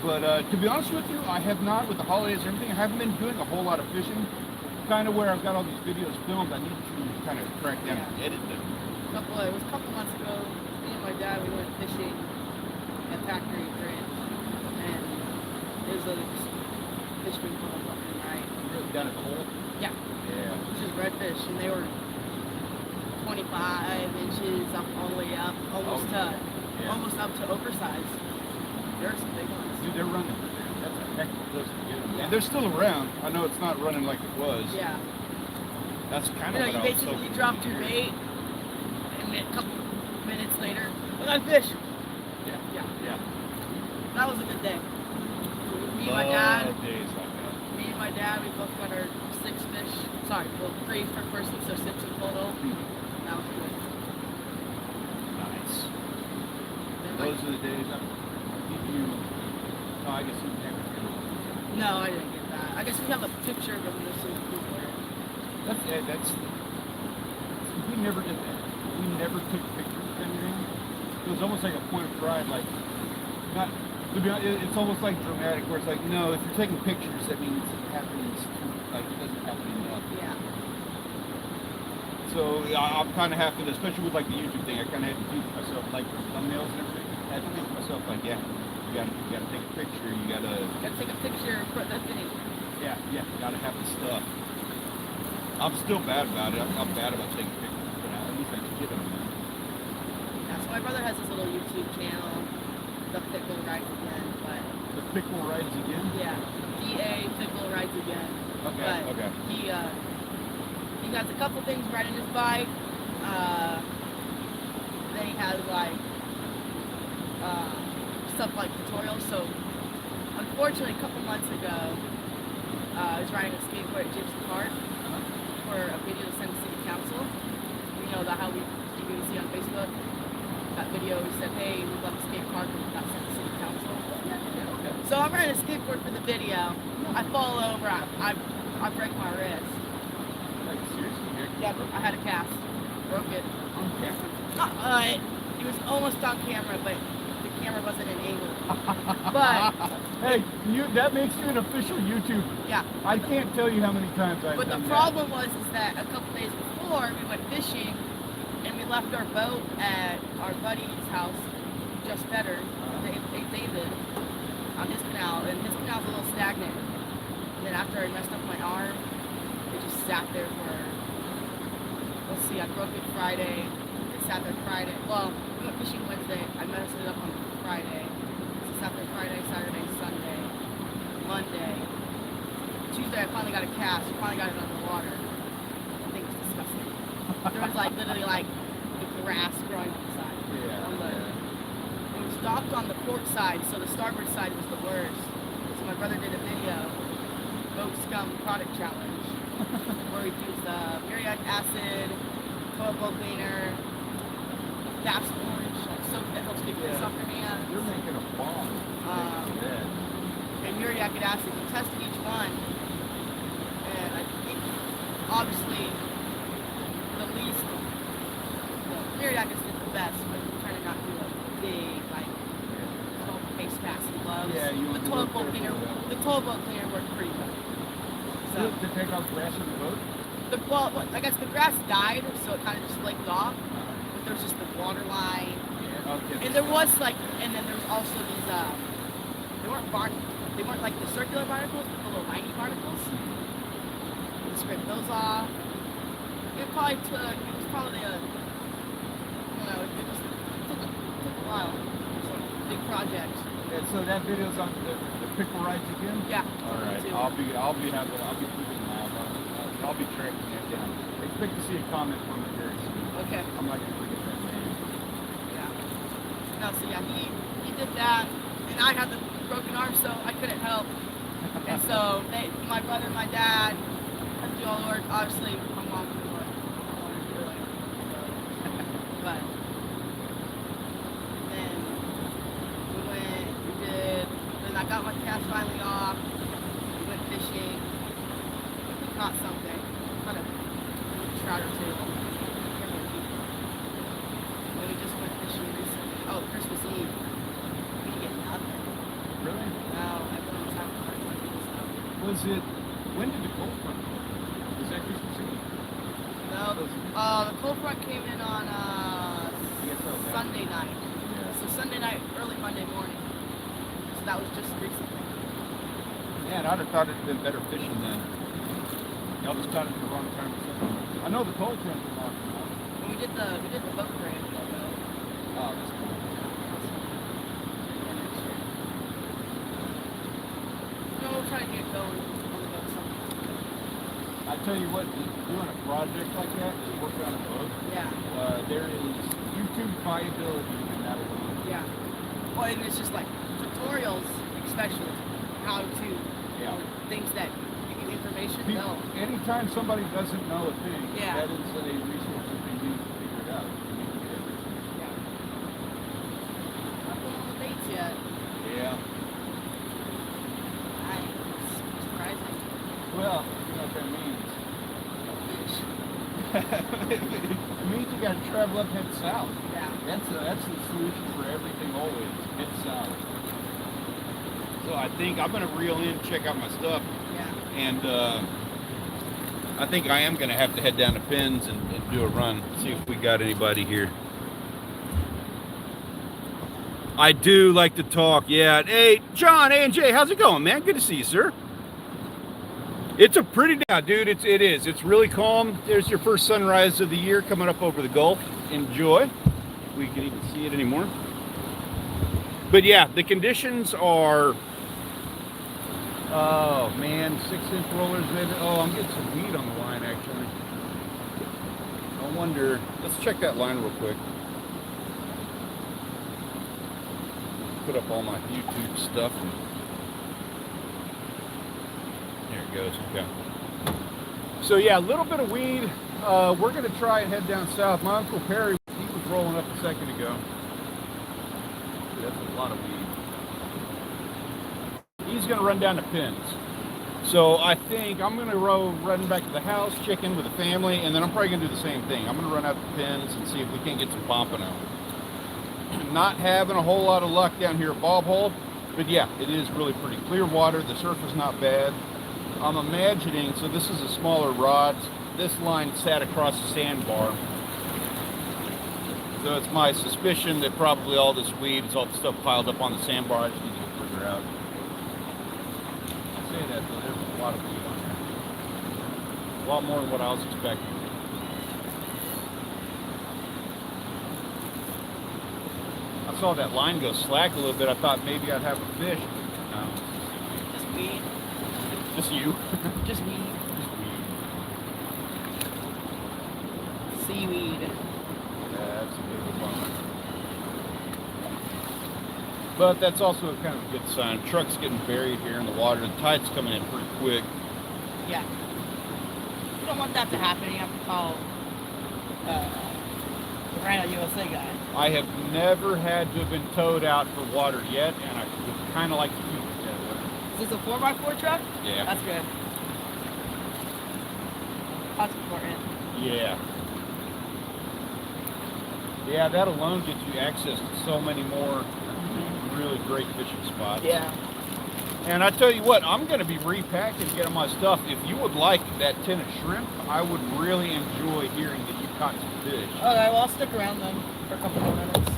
But to be honest with you, I have not, with the holidays and everything, I haven't been doing a whole lot of fishing. Kind of where I've got all these videos filmed, I need to kind of track down and edit them. it was a couple months ago. Me and my dad, we went fishing at Factory Bridge, and there's a fish being pulled up in the night. Down at the hole? Yeah. Yeah. Just redfish, and they were 25 inches up all the way up, almost up to oversized. There are some big ones. Dude, they're running. That's a heck of a place to get them. Yeah. And they're still around. I know it's not running like it was. Yeah. That's kind You of know, what you I was basically hoping dropped to your hear. bait, and then a couple minutes later, I got a fish. Yeah. Yeah. Yeah. That was a good day. Me and my dad. Days like that. Me and my dad, we both got our 6 fish. Sorry, well, 3 per person, so 6 in total. That was good. Nice. Then Those are the days. Did you? No, I guess you never did. no, I didn't get that. I guess we have a picture of them. This is cool. That's. We never did that. We never took pictures of anything. It was almost like a point of pride, like not. To be honest, it's almost like dramatic, where it's like, no, if you're taking pictures, that means it happens. Like it doesn't happen enough. Yeah. So I'm kind of having, especially with like the YouTube thing, I kind of had to teach myself, like for thumbnails and everything. I had to teach myself, like, yeah, you gotta take a picture. You gotta take a picture for the thing. Yeah, you gotta have the stuff. I'm still bad about it. I'm bad about taking pictures, but at least I can get them. Yeah, so my brother has this little YouTube channel, The Pickle Rides Again, but... The Pickle Rides Again? Yeah, D.A. Pickle Rides Again. Okay, but okay. He has a couple things riding his bike. Then he has like stuff like tutorials. So unfortunately, a couple months ago, I was riding a skateboard at Gypsy Park for a video to send to City Council. You know how you can see on Facebook. That video we said, hey, we love the skate park, and we got sent to City Council. So I'm riding a skateboard for the video. I fall over. I break my wrist. Like seriously? Yeah, I had a cast. Broke it on camera. It was almost on camera, but the camera wasn't enabled. But hey, that makes you an official YouTuber. yeah. I can't tell you how many times I've But done the that. problem was that a couple days before we went fishing, and we left our boat at our buddy's house, just better. David, on his canal, and his canal's a little stagnant. And then after I messed up my arm, it just sat there for, let's see, I broke it Friday. It sat there Friday. Well, we went fishing Wednesday. I messed it up on Friday. So it sat there Friday, Saturday, Sunday, Monday. Tuesday, I finally got a cast. I finally got it under water. That thing was disgusting. There was like literally like the grass growing on the side. Yeah. It was docked on the port side, so the starboard side was the worst. So my brother did a video, Boat Scum Product Challenge, where we used muriatic acid, toilet bowl cleaner, Daps orange, like soap that helps get grease off your hands. You're making a bomb. And muriatic acid. We tested each one, and I think obviously the least, well, muriatic acid is the best, but we're trying to not do a big like face mask and gloves. Yeah, you the toilet bowl cleaner. The toilet bowl cleaner worked pretty good. So to take off grass from the boat? I guess the grass died, so it kind of just flaked off. But there's just the water line. Yeah. Okay. And there was like, and then there's also these, they weren't like the circular barnacles, but the little tiny barnacles. We scraped those off. It was probably a, I don't know, it took a while. So, big project. And so that video's on the Pickle Rides Again? Yeah. All right. Too. I'll be keeping an eye on it. I'll be tracking that down. Expect to see a comment from it very soon. Okay. I'm not gonna forget that name. Yeah. No, so yeah, he did that, and I had the broken arm, so I couldn't help. And so my brother and my dad had to do all the work. Obviously, my mom didn't want to do it. But then then I got my cast finally off. We went fishing. We caught something. Caught a trout or two. And we just went fishing recently. Oh, Christmas Eve. We didn't get nothing. Really? No, everyone was having a hard time getting stuff. When did the cold front come? Was that Christmas Eve? No, the cold front came in on Sunday night. So Sunday night, early Monday morning. So that was just recently. Man, I'd have thought it'd been better fishing then. Y'all just caught it at the wrong time. I know the cold trends were long. When we did the boat parade. Oh, that's cool. No, we'll try to get going on the boat sometime. I tell you what, doing a project like that, to work on a boat, Yeah. there is YouTube viability in that alone. Yeah. Well, and it's just like tutorials, especially how to, things that give you information. No. Anytime somebody doesn't know a thing, Yeah. that is a resource that they use to figure it out. You need to get everything. Yeah. Not going on the dates yet. Yeah. It's surprising. Well, you know what that means. It means you got to travel up, head south. Yeah. That's the solution for everything always. Head south. So I think I'm gonna reel in, check out my stuff, Yeah. and I think I am gonna have to head down to Penn's and do a run, see if we got anybody here. I do like to talk, yeah. Hey, John, A and J, how's it going, man? Good to see you, sir. It's a pretty day, dude. It is. It's really calm. There's your first sunrise of the year coming up over the Gulf. Enjoy. If we can even see it anymore. But yeah, the conditions are. Oh man, 6-inch rollers. Oh, I'm getting some weed on the line actually. I wonder. Let's check that line real quick. Put up all my YouTube stuff. There it goes. Okay. So yeah, a little bit of weed. We're gonna try and head down south. My Uncle Perry, he was rolling up a second ago. That's a lot of weed. He's gonna run down to Penn's. So I think I'm gonna run back to the house, check in with the family, and then I'm probably gonna do the same thing. I'm gonna run out to Penn's and see if we can't get some pompano. Not having a whole lot of luck down here at Bob Hole, but yeah, it is really pretty clear water. The surf is not bad. I'm imagining, so this is a smaller rod. This line sat across the sandbar. So it's my suspicion that probably all this weed is all the stuff piled up on the sandbar. I just need to get further out. I say that, though, there's a lot of weed on there. A lot more than what I was expecting. I saw that line go slack a little bit. I thought maybe I'd have a fish. No. Just weed. Just you. Just weed. Seaweed. Yeah, that's a bit of a bummer. But that's also a kind of a good sign. Truck's getting buried here in the water. The tide's coming in pretty quick. Yeah. You don't want that to happen. You have to call the Rhino USA guy. I have never had to have been towed out for water yet, and I would kind of like to keep it that way. Is this a 4x4 truck? Yeah. That's good. That's important. Yeah. Yeah, that alone gets you access to so many more really great fishing spots. Yeah. And I tell you what, I'm going to be repacking, getting my stuff. If you would like that tin of shrimp, I would really enjoy hearing that you caught some fish. Okay, well, I'll stick around then for a couple more minutes.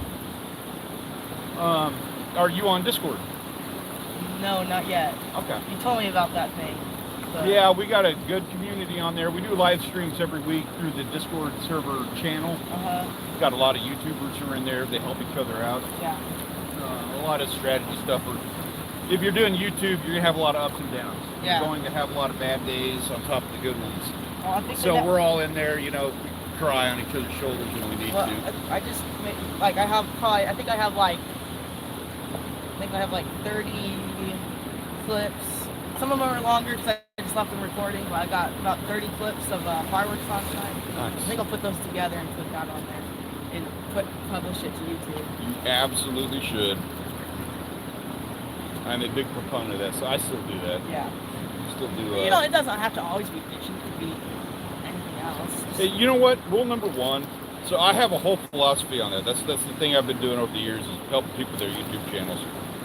Are you on Discord? No, not yet. Okay. You told me about that thing. So. Yeah, we got a good community on there. We do live streams every week through the Discord server channel. Got a lot of YouTubers who are in there. They help each other out. Yeah. A lot of strategy stuff. If you're doing YouTube, you're going to have a lot of ups and downs. Yeah. You're going to have a lot of bad days on top of the good ones. Well, I think So we're all in there, you know, we cry on each other's shoulders when we need well, to. I just, like, I have probably, I think I have like 30 clips. Some of them are longer because I just left them recording, but I got about 30 clips of fireworks last night. Nice. I think I'll put those together and put that on there and publish it to YouTube. You absolutely should. I'm a big proponent of that, so I still do that. Yeah. Still do. You know, it doesn't have to always be fishing. It could be anything else. Hey, you know what? Rule number one. So I have a whole philosophy on that. That's the thing I've been doing over the years is helping people with their YouTube channels.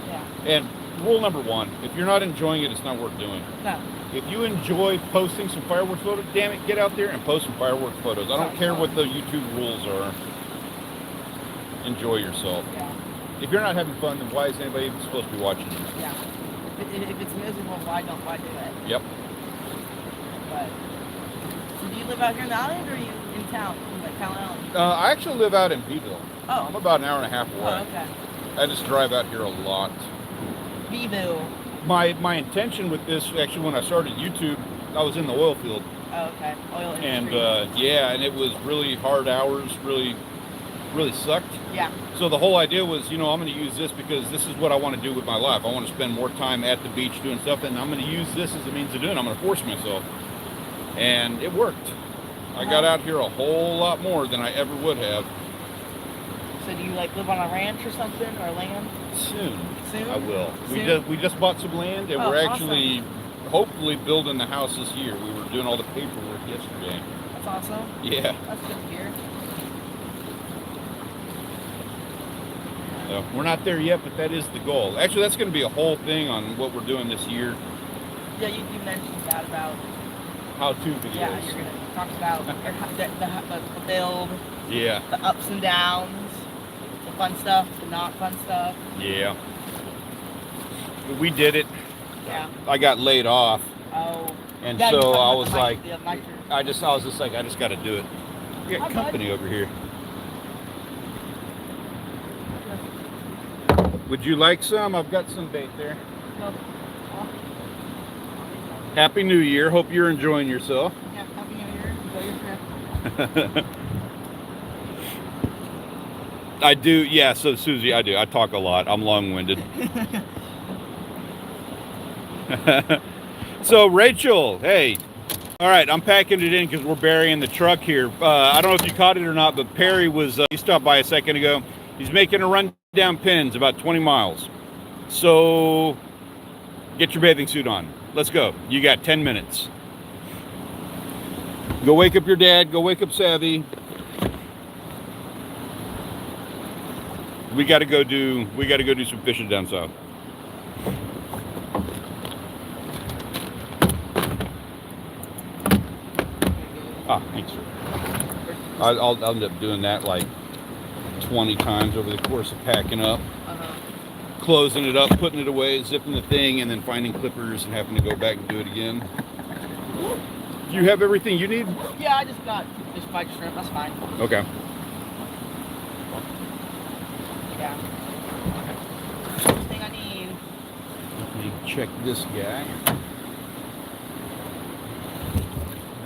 Yeah. And rule number one: if you're not enjoying it, it's not worth doing. No. If you enjoy posting some fireworks photos, damn it, get out there and post some fireworks photos. I don't care what the YouTube rules are. enjoy yourself. Yeah. If you're not having fun, then why is anybody even supposed to be watching you? Yeah. If it's miserable, why do it? Yep. But, so do you live out here in the island, or are you in town? Like Town Island? I actually live out in Beeville. Oh. I'm about an hour and a half away. Oh, okay. I just drive out here a lot. Beeville. My intention with this, actually, when I started YouTube, I was in the oil field. Oh, okay. Oil industry. And yeah, and it was really hard hours, really sucked. Yeah. So the whole idea was, I'm going to use this because this is what I want to do with my life. I want to spend more time at the beach doing stuff, and I'm going to use this as a means of doing it. I'm going to force myself. And it worked. I got out here a whole lot more than I ever would have. So do you live on a ranch or something, or land? Soon. Soon? I will. Soon? We just bought some land, and Oh, we're actually hopefully building the house this year. We were doing all the paperwork yesterday. That's awesome. Yeah. That's good to hear. So we're not there yet, but that is the goal. Actually, that's going to be a whole thing on what we're doing this year. Yeah, you mentioned that about How-to videos. Yeah, you're gonna talk about the build. Yeah. The ups and downs, the fun stuff, the not fun stuff. Yeah. But we did it. Yeah. I got laid off. Oh. And yeah, so I was like, I just got to do it. We got company over here. Would you like some? I've got some bait there. No. Happy New Year. Hope you're enjoying yourself. Yeah, Happy New Year. Enjoy your trip. I do, yeah, so Susie, I do. I talk a lot. I'm long-winded. So Rachel, hey. All right, I'm packing it in because we're burying the truck here. I don't know if you caught it or not, but Perry he stopped by a second ago. He's making a run down Pins, about 20 miles. So get your bathing suit on. Let's go. You got 10 minutes. Go wake up your dad. Go wake up Savvy. We got to go do some fishing down south. Ah, thanks. I'll end up doing that like 20 times over the course of packing up, closing it up, putting it away, zipping the thing, and then finding clippers and having to go back and do it again. Do you have everything you need? Yeah, I just got fish bite shrimp. That's fine. Okay. Yeah. Everything I need. Let me check this guy.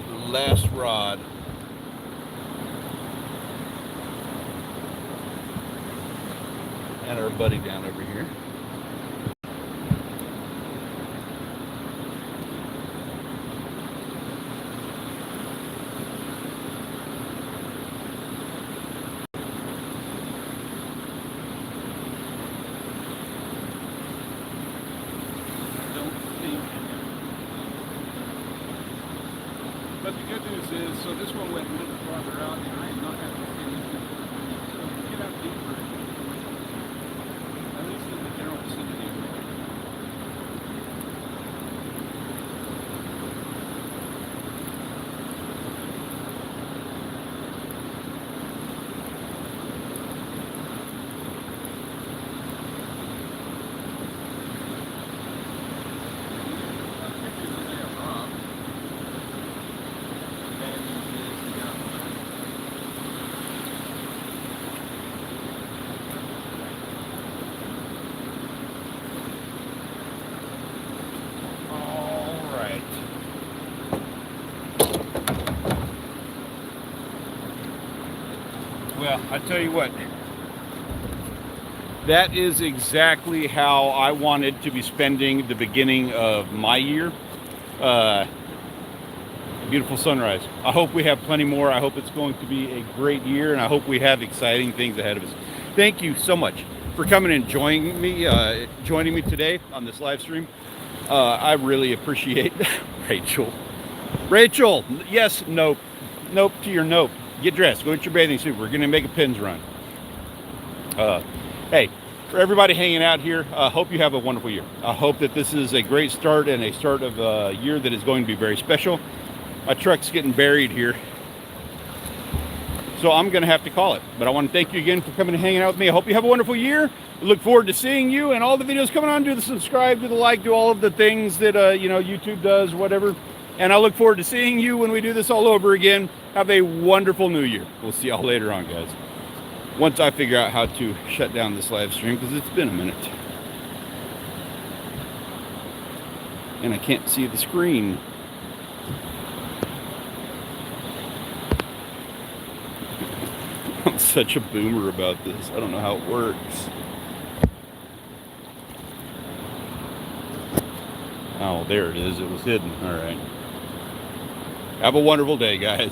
The last rod. And our buddy down over here. But the good news is, so this one went a little farther out, and I am not having to get into it. So get out deeper, at least in the general vicinity. Well, I tell you what, that is exactly how I wanted to be spending the beginning of my year. Beautiful sunrise. I hope we have plenty more. I hope it's going to be a great year, and I hope we have exciting things ahead of us. Thank you so much for coming and joining me today on this live stream. I really appreciate Rachel. Rachel, yes, nope. Nope to your nope. Get dressed. Go get your bathing suit. We're going to make a Pins run. Hey, for everybody hanging out here, hope you have a wonderful year. I hope that this is a great start and a start of a year that is going to be very special. My truck's getting buried here. So I'm going to have to call it. But I want to thank you again for coming and hanging out with me. I hope you have a wonderful year. I look forward to seeing you and all the videos coming on. Do the subscribe, do the like, do all of the things that, YouTube does, whatever. And I look forward to seeing you when we do this all over again. Have a wonderful new year. We'll see y'all later on, guys. Once I figure out how to shut down this live stream, because it's been a minute. And I can't see the screen. I'm such a boomer about this. I don't know how it works. Oh, there it is. It was hidden. All right. Have a wonderful day, guys.